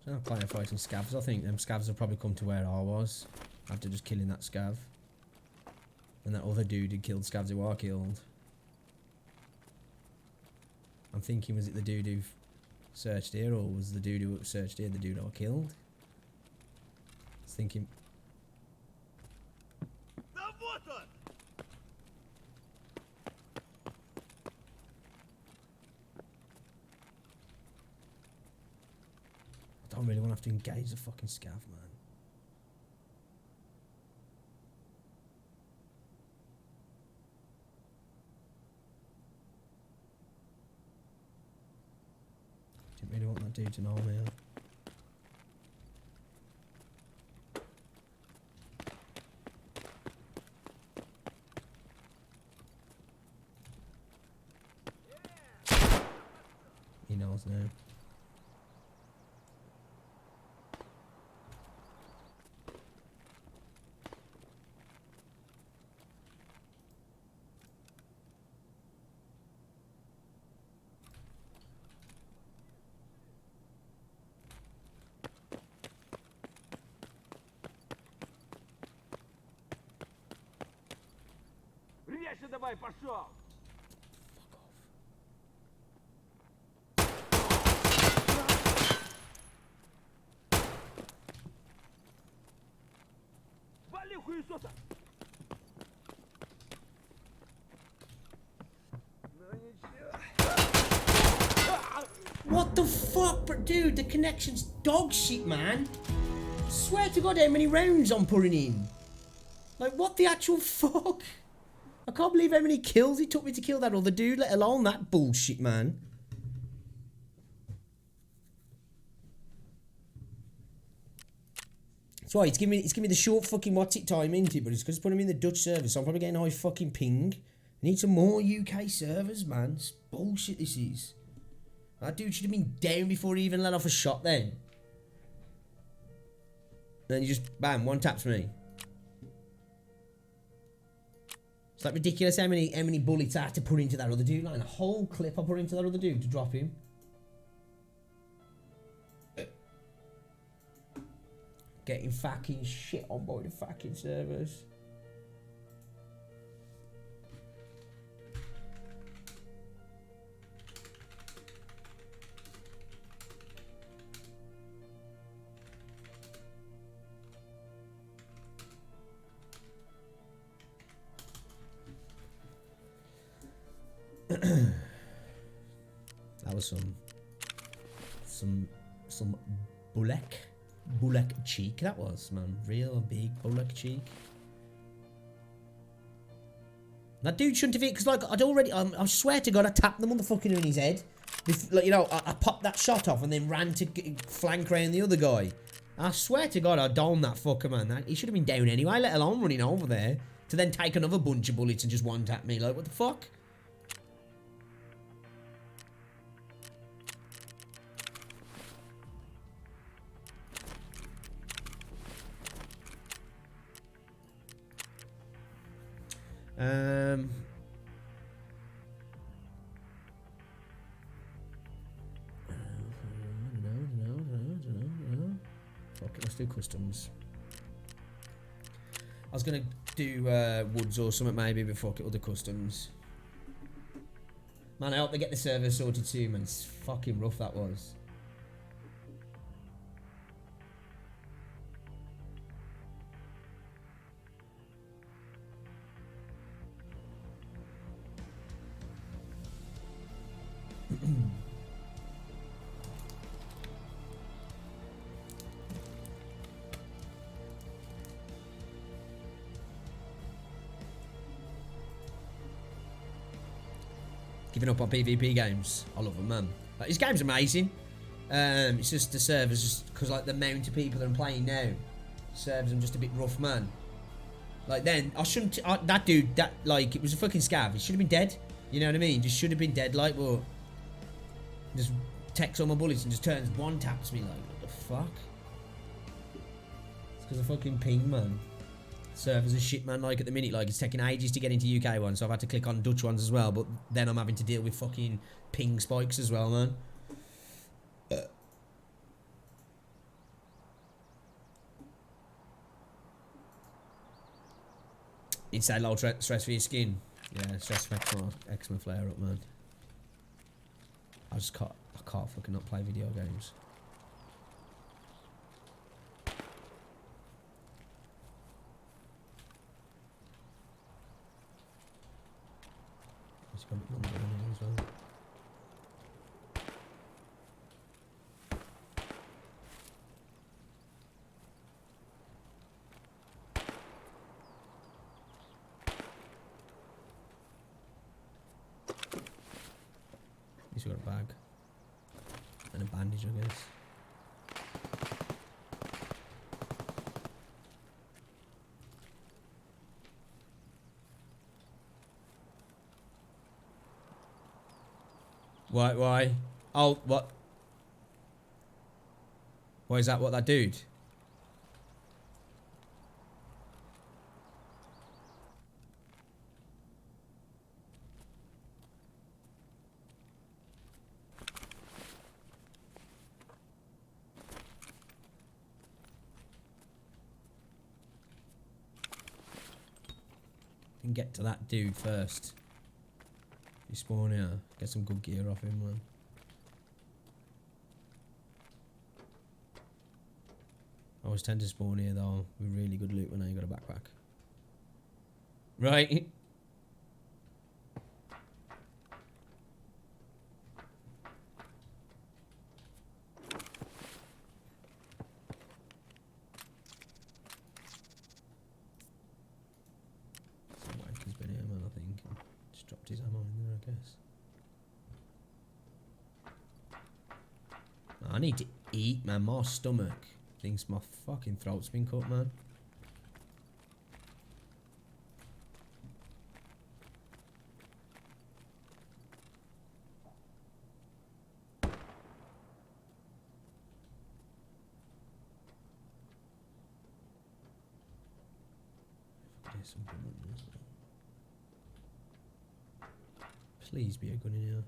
So I'm playing fighting scavs. I think them scavs have probably come to where I was after just killing that scav. And that other dude who killed scavs who I killed. I'm thinking, was it the dude who searched here, or was the dude who searched here the dude I killed? I was thinking. I don't really want to have to engage the fucking scav, man. Didn't really want that dude to know me. He knows now. Резче давай, пошел! Вали хуесоса! What the fuck, bro? Dude, the connection's dog shit, man. Swear to God, how many rounds I'm putting in. Like, what the actual fuck? I can't believe how many kills it took me to kill that other dude, let alone that bullshit, man. That's right, it's giving me the short fucking what's it time into it, but it's because it's putting me in the Dutch server, so I'm probably getting high fucking ping. I need some more UK servers, man. It's bullshit, this is. That dude should have been down before he even let off a shot then. Then he just, bam, one taps me. It's like ridiculous how many bullets I had to put into that other dude. Like a whole clip I put into that other dude to drop him. Getting fucking shit on board the fucking servers. That was some bullock cheek, that was, man. Real big bullock cheek. That dude shouldn't have hit, because like I swear to God I tapped the motherfucker in his head. Like, you know, I popped that shot off and then ran to flank around the other guy. I swear to God I domed that fucker, man. He should have been down anyway, let alone running over there to then take another bunch of bullets and just one tap me. Like, what the fuck? do customs. I was gonna do woods or something maybe before I get other customs. Man, I hope they get the server sorted too, man. It's fucking rough that was. Giving up on PvP games. I love them, man. Like, this game's amazing. It's just the servers, just because like the amount of people that I'm playing now, servers I'm just a bit rough, man. Like then I shouldn't. That dude, that like it was a fucking scav. He should have been dead. You know what I mean? Just should have been dead. Like, but just takes all my bullets and just turns one taps me. Like, what the fuck? It's because of fucking ping, man. Servers are shit, man. Like at the minute, like it's taking ages to get into UK ones, so I've had to click on Dutch ones as well. But then I'm having to deal with fucking ping spikes as well, man. Inside low stress for your skin. Yeah, stress eczema flare up, man. I can't fucking not play video games. It's got a bit longer than it as well. He's got a bag. And a bandage, I guess. Why? Oh, what? Why is that what that dude? Can get to that dude first. You spawn here, get some good gear off him, man. I always tend to spawn here though with really good loot when I ain't got a backpack. Right. Dropped his ammo in there, I guess. I need to eat, man. My stomach thinks my fucking throat's been cut, man. There's some good ones. Please be a gun in here.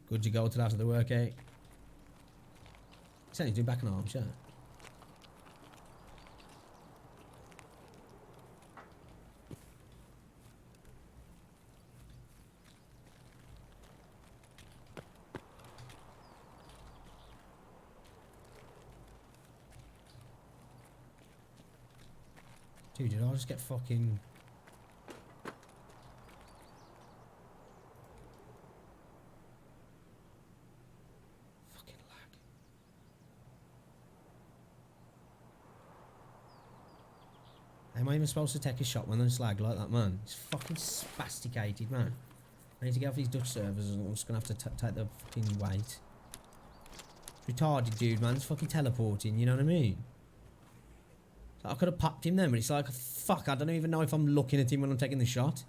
Good you go to that after the work, eh? He's only doing back and arms, yeah. Dude, did I just get fucking... Am I even supposed to take a shot when there's lag like that, man? It's fucking spasticated, man. I need to get off these Dutch servers and I'm just gonna have to take the fucking weight. Retarded dude, man. It's fucking teleporting, you know what I mean? So I could have popped him then, but it's like, fuck, I don't even know if I'm looking at him when I'm taking the shot.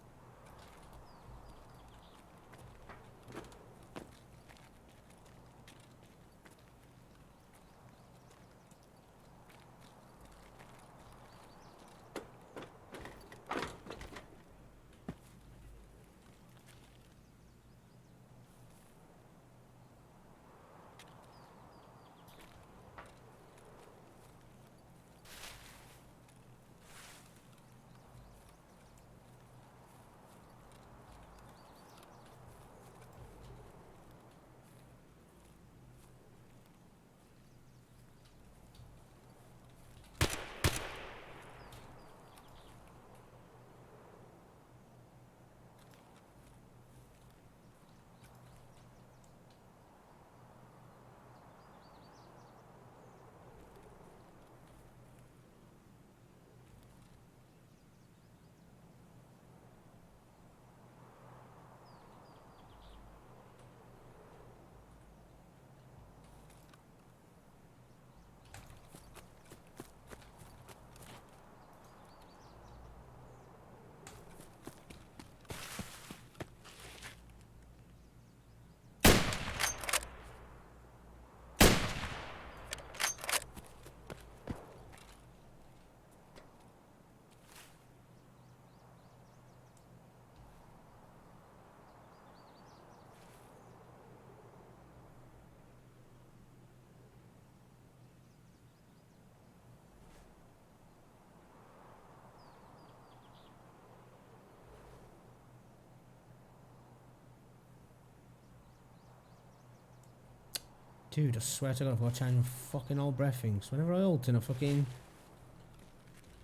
Dude, I swear to God, I've got to change my fucking old breath things. Whenever I ult and I fucking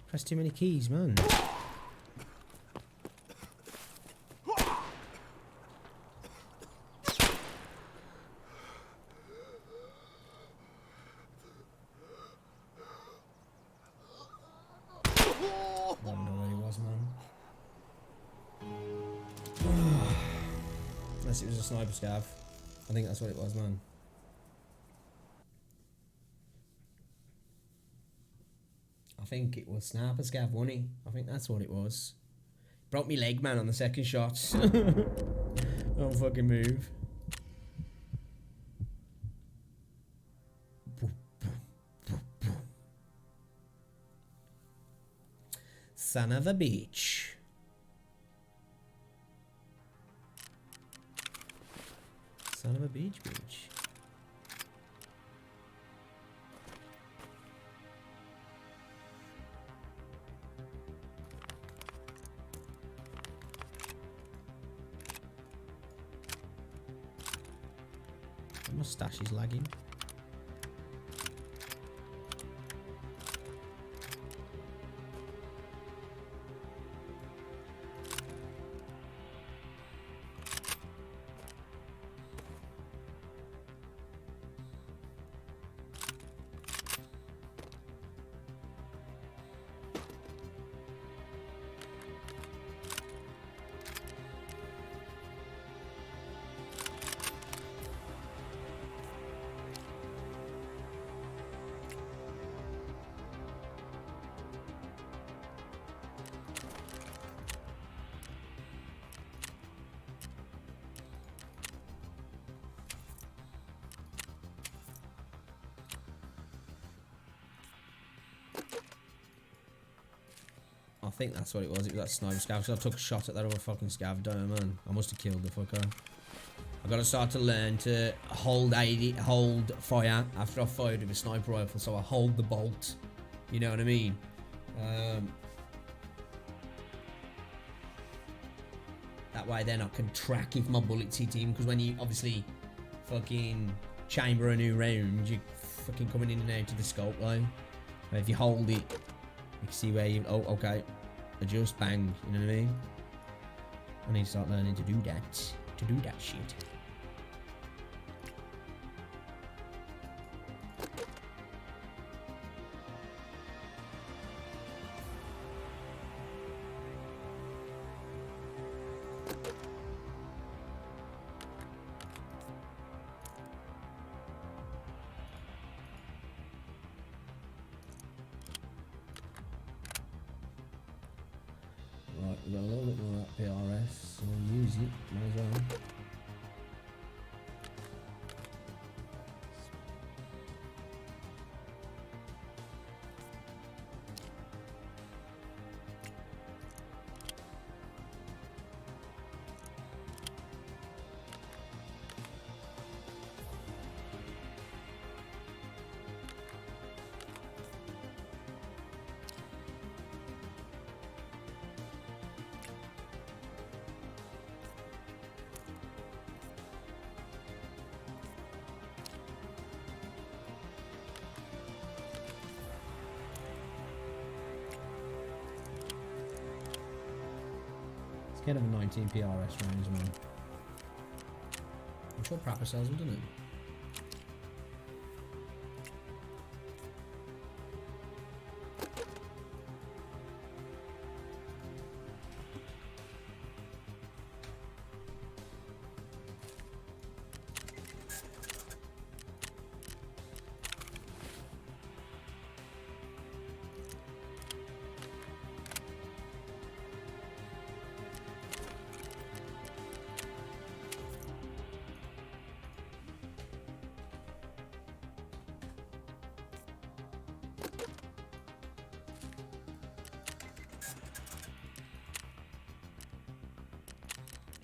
press too many keys, man. I don't know where he was, man. Unless it was a sniper scav. I think that's what it was, man. I think it was sniper scav, wasn't he? I think that's what it was. Broke me leg, man, on the second shot. Don't fucking move. Son of a bitch. Son of a bitch. My mustache is lagging. I think that's what it was. It was that sniper scav. So I took a shot at that other fucking scav. Don't know, man. I must have killed the fucker. I gotta start to learn to hold fire after I fired with a sniper rifle. So I hold the bolt. You know what I mean? That way then I can track if my bullets hit him. Because when you obviously fucking chamber a new round, you're fucking coming in and out of the scope line. But if you hold it, you can see where you... Oh, okay. Adjust, bang. You know what I mean? I need to start learning to do that. To do that shit. we've got a little bit more of that PRS, so we'll use it, might as well. Let's get him a 19 PRS rounds, man. I'm sure Prapper sells them, doesn't it?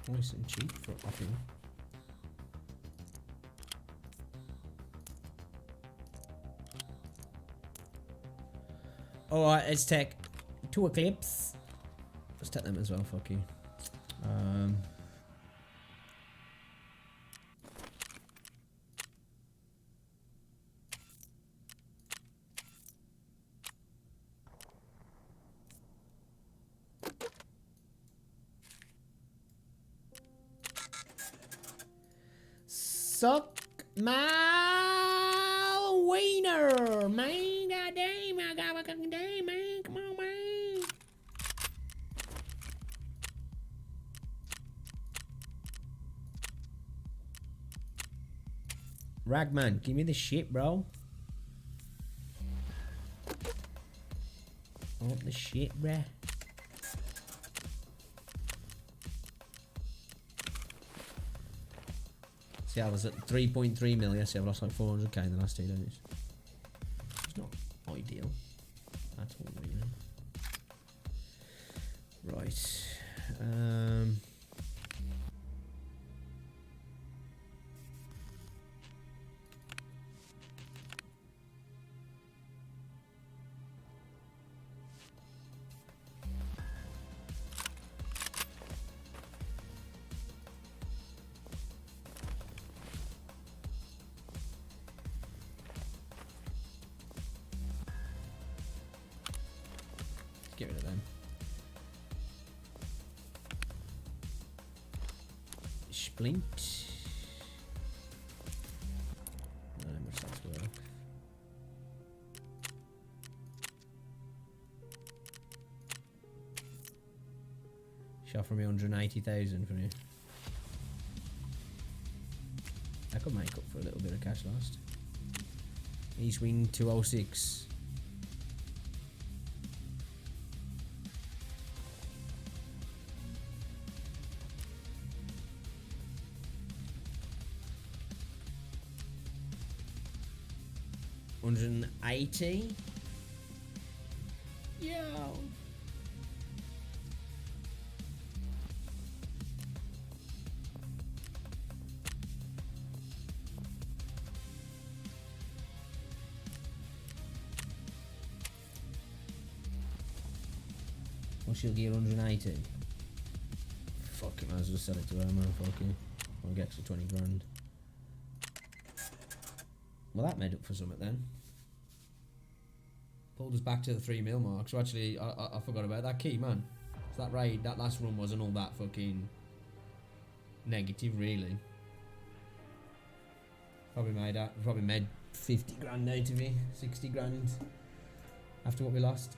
Nice and cheap for a puppy. Alright, let's take 2 Eclipse. Let's take them as well, fuck you. Suck my wiener, man. God damn, I got a fucking day, man. Come on, man. Ragman, give me the shit, bro. I want the shit, bruh. See, I was at 3.3 million. See, I've lost like 400k in the last 2 days. It's not ideal at all, really. Right. Get rid of them. Splint. I don't know how much that's worth. Shot for me 180,000 from you. I could make up for a little bit of cash lost. East wing 206. $180. Yo. What's your gear? 180. Fuck it, might as well sell it to her, man. Fuck it. I'll get extra 20 grand. Well, that made up for something then. Pulled us back to the 3 mil mark. So actually, I forgot about that key, man. So that raid, that last run wasn't all that fucking negative, really. Probably made 50 grand out of me, 60 grand after what we lost.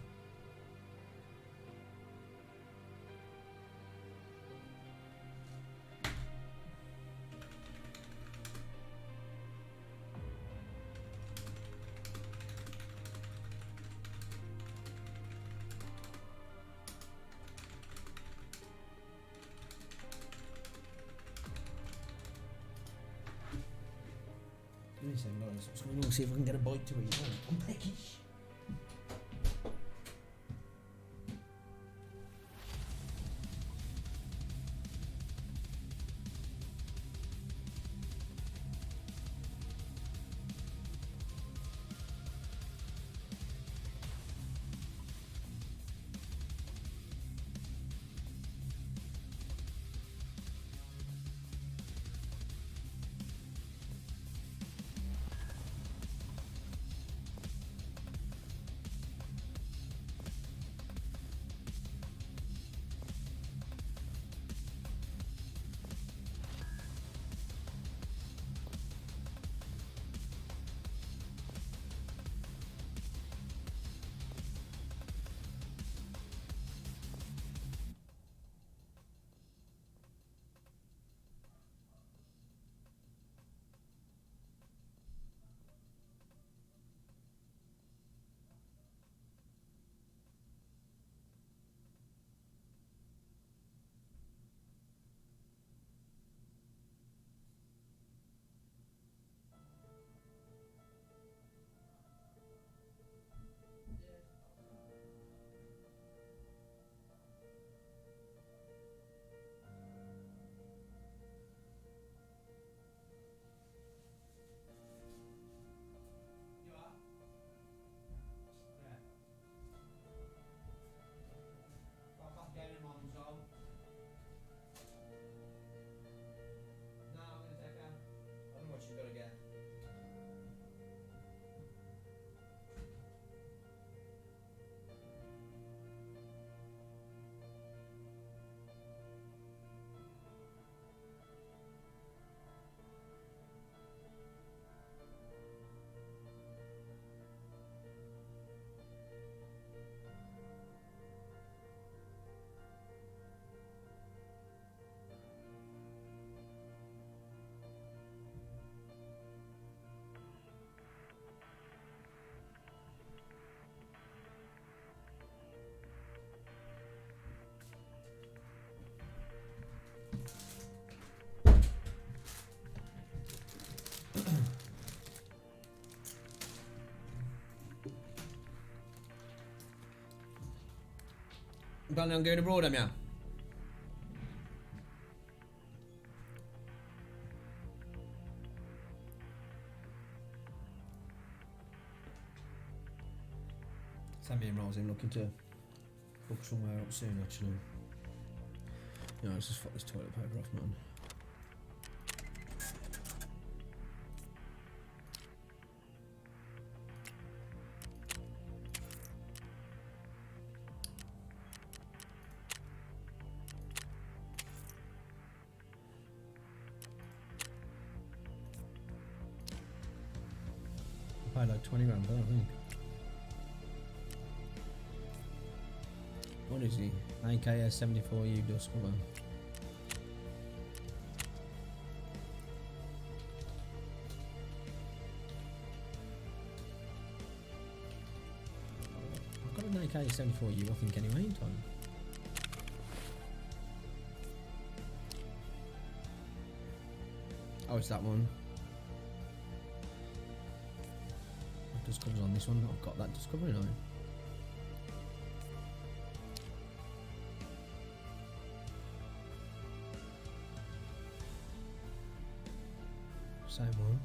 soon, guys. I'm going to see if I can get a bite to eat. I'm peckish. Planning on going abroad, am ya? Sammy and Rosie looking to book somewhere up soon, actually. Yeah, let's just fuck this toilet paper off, man. I paid like 20 grand for that, I think. What is he? AKS 74U Dusk, come on. I've got an AKS 74U, I think, anyway, in time. Oh, it's that one. Dust covers on this one. I've got that dust cover now. Same one.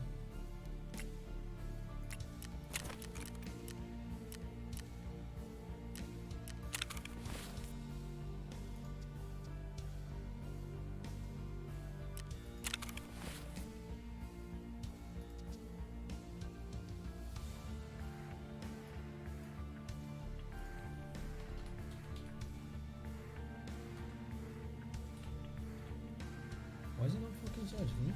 Why is it not fucking searching me?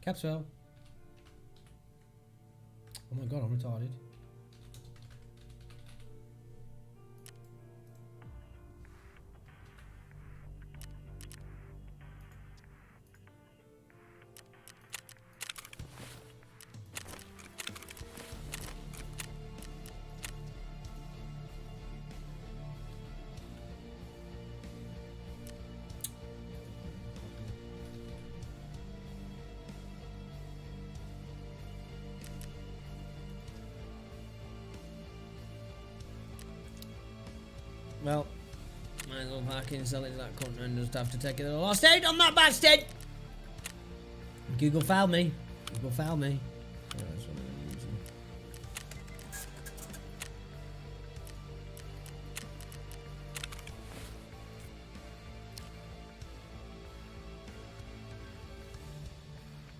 Capsule. Oh my god, I'm retarded. Well, might as well pack in, sell it to that cunt and just have to take it to the lost state on that bastard! Google found me. Google found me. Oh, that's what I'm using.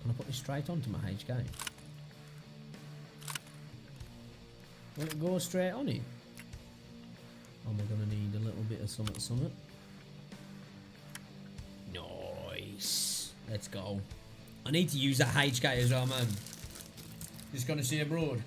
Can I put this straight onto my HK? Will it go straight on it? Or am I going to need a little bit of summit? Nice. Let's go. I need to use that HK as well, man. Just gonna see abroad.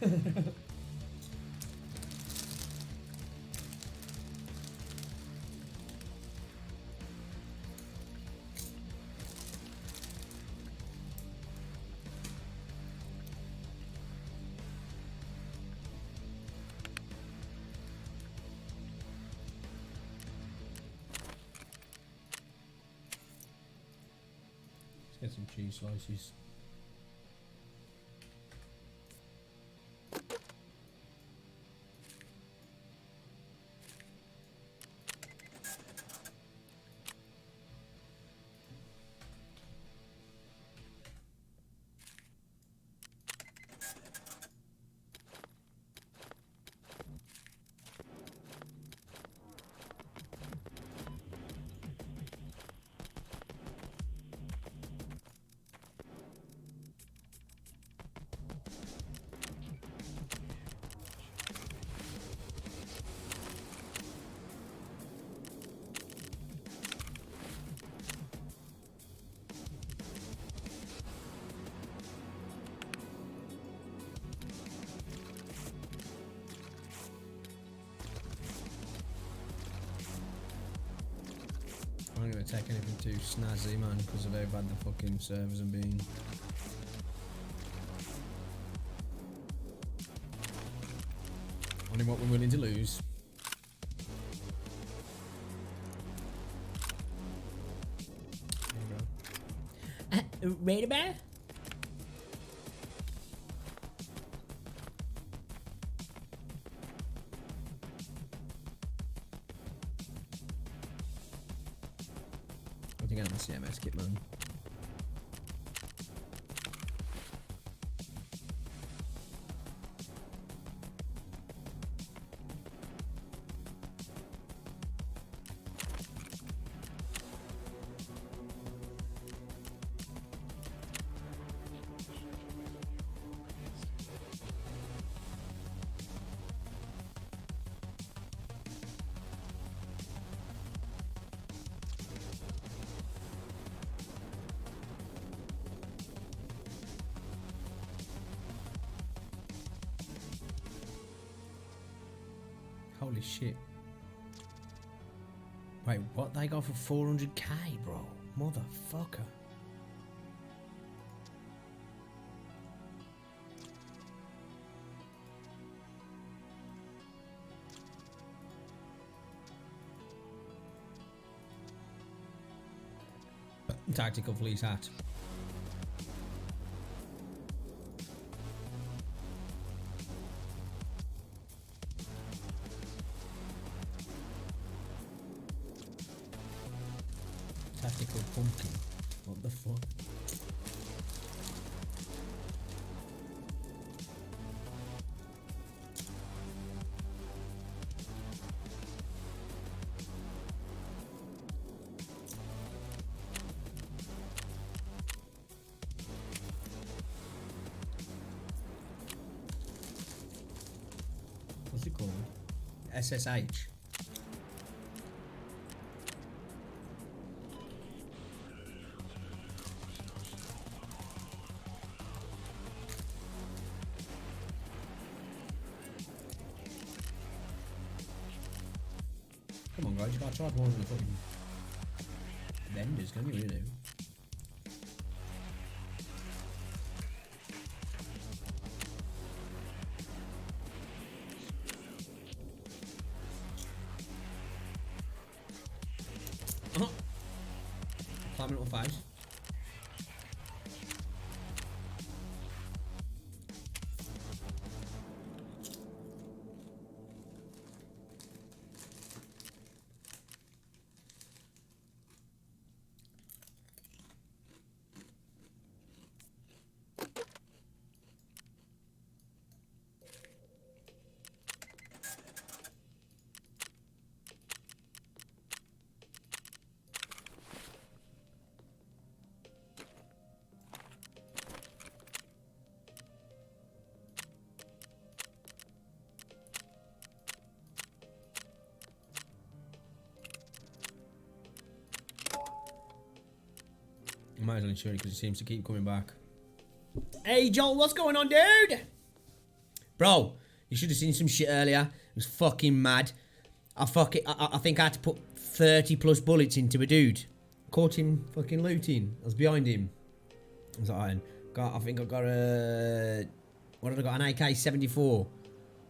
Let's get some cheese slices. I'm not going to take anything too snazzy, man, because of how bad the fucking servers have been. Only what we're willing to lose. Hey, bro. Ready, bear? I think I'm a CMS kit, man. Holy shit. Wait, what? They go for 400k, bro? Motherfucker. Tactical fleece hat. Tactical pumpkin. What the fuck? What's it called? SSH. Come on, guys, you can't charge more than the fucking vendors, can you really? Climbing up face. might as well insure it because it seems to keep coming back. Hey, Joel, what's going on, dude? Bro, you should have seen some shit earlier. It was fucking mad. I think I had to put 30 plus bullets into a dude. Caught him fucking looting. I was behind him. I was like, I think I got a... What did I got? An AK-74.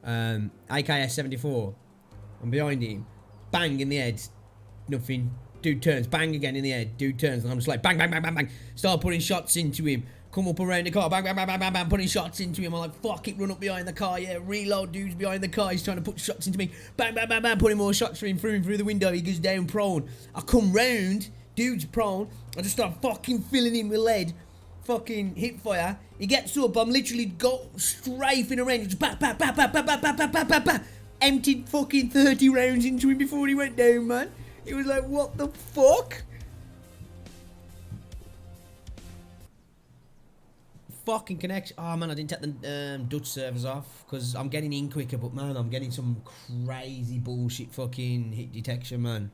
AKS-74. I'm behind him. Bang in the head. Nothing. Dude turns. Bang again in the head. Dude turns. And I'm just like, bang, bang, bang, bang, bang. Start putting shots into him. Come up around the car. Bang, bang, bang, bang, bang, bang. Putting shots into him. I'm like, fuck it. Run up behind the car. Yeah, reload. Dude's behind the car. He's trying to put shots into me. Bang, bang, bang, bang. Putting more shots for him. Through the window. He goes down prone. I come round. Dude's prone. I just start fucking filling him with lead. Fucking hip fire. He gets up. I'm literally strafing around. Just bah, bah, bah, bah, bah, bah, bah, bah, bah, bah, bah. Emptied fucking 30 rounds into him before he went down, man. It was like, what the fuck? Fucking connection. Oh, man, I didn't take the Dutch servers off because I'm getting in quicker, but, man, I'm getting some crazy bullshit fucking hit detection, man.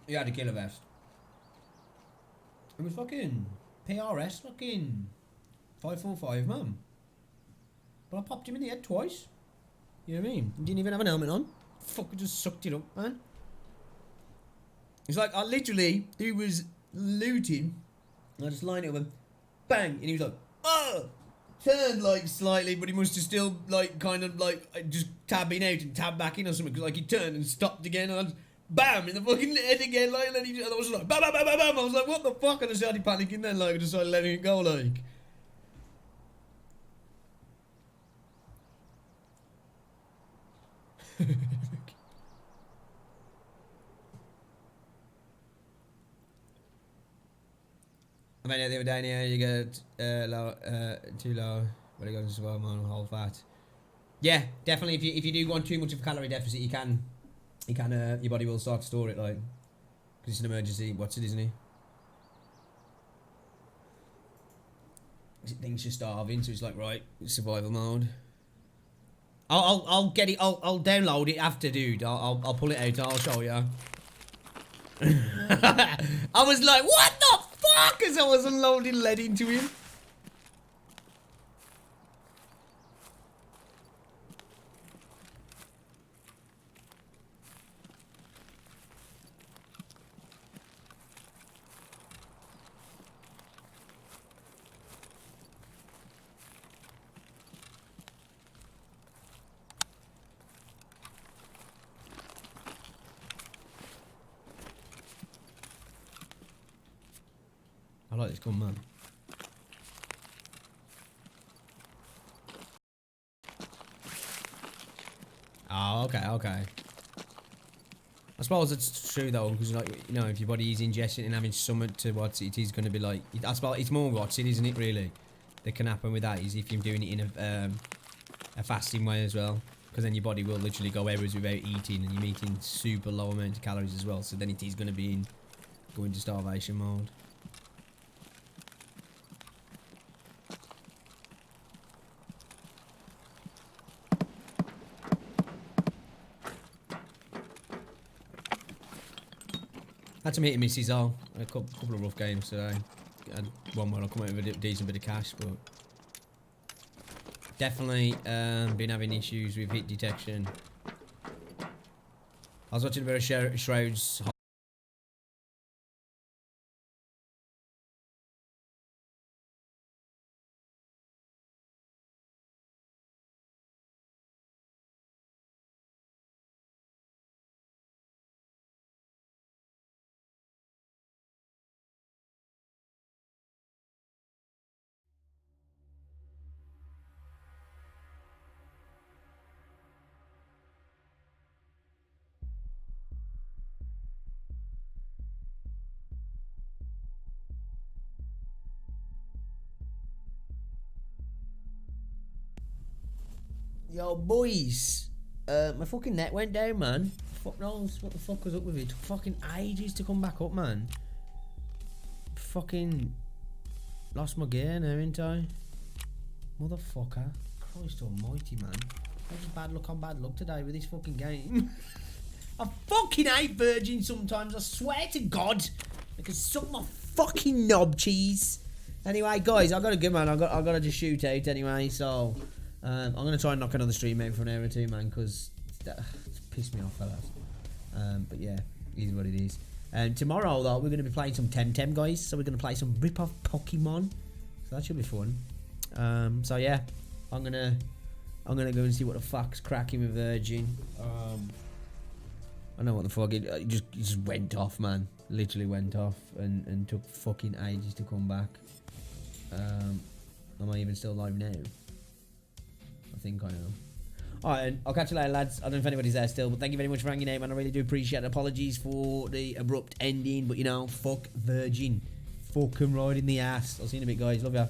You had a killer vest. It was fucking PRS, fucking 545, man. But I popped him in the head twice. You know what I mean? He didn't even have an helmet on. Fucking just sucked it up, man. It's like, I literally, he was looting. I just lined it up and bang, and he was like, oh! Turned like slightly, but he must have still like kind of like just tabbing out and tab back in or something because like he turned and stopped again and I just bam in the fucking head again like and then I was like bam bam bam bam bam. I was like what the fuck, and I started panicking then like I just started letting it go like. I mean, the other day here you get too low, but it goes into survival mode, whole fat. Yeah, definitely. If you do want too much of a calorie deficit, you can your body will start to store it like because it's an emergency. What's it, isn't it? It thinks you're starving, so it's like right, survival mode. I'll get it. I'll download it after, dude. I'll pull it out. I'll show you. I was like, what the fuck? As I was unloading lead into him. I like this gun, man. Oh, okay, okay. I suppose it's true though, because like you know, if your body is ingesting and having something to what it is going to be like, I suppose it's more what's it, isn't it? Really, that can happen with that is if you're doing it in a fasting way as well, because then your body will literally go hours without eating, and you're eating super low amount of calories as well. So then it is going to be go into starvation mode. Had some hit and misses though. A couple of rough games today. Had one where I come out with a decent bit of cash, but definitely been having issues with hit detection. I was watching a bit of Shroud's. Yo, boys. My fucking net went down, man. Fuck knows what the fuck was up with it. It took fucking ages to come back up, man. Fucking lost my gear now, ain't I? Motherfucker. Christ almighty, man. That's just bad luck on bad luck today with this fucking game. I fucking hate Virgin sometimes, I swear to God. They can suck my fucking knob cheese. Anyway, guys, I got a good man. I got to just shoot out anyway, so I'm gonna try and knock another stream out for an hour or two, man, because it's pissed me off, fellas. But yeah, it is what it is. Tomorrow though, we're gonna be playing some Temtem, guys. So we're gonna play some rip-off Pokemon. So that should be fun. So yeah, I'm gonna go and see what the fuck's cracking with Virgin. I know what the fuck it just went off, man. Literally went off and took fucking ages to come back. Am I even still live now? I think I am. Alright, I'll catch you later, lads. I don't know if anybody's there still, but thank you very much for hanging out, man. I really do appreciate it. Apologies for the abrupt ending, but you know, fuck Virgin. Fuck 'em right in the ass. I'll see you in a bit, guys. Love ya.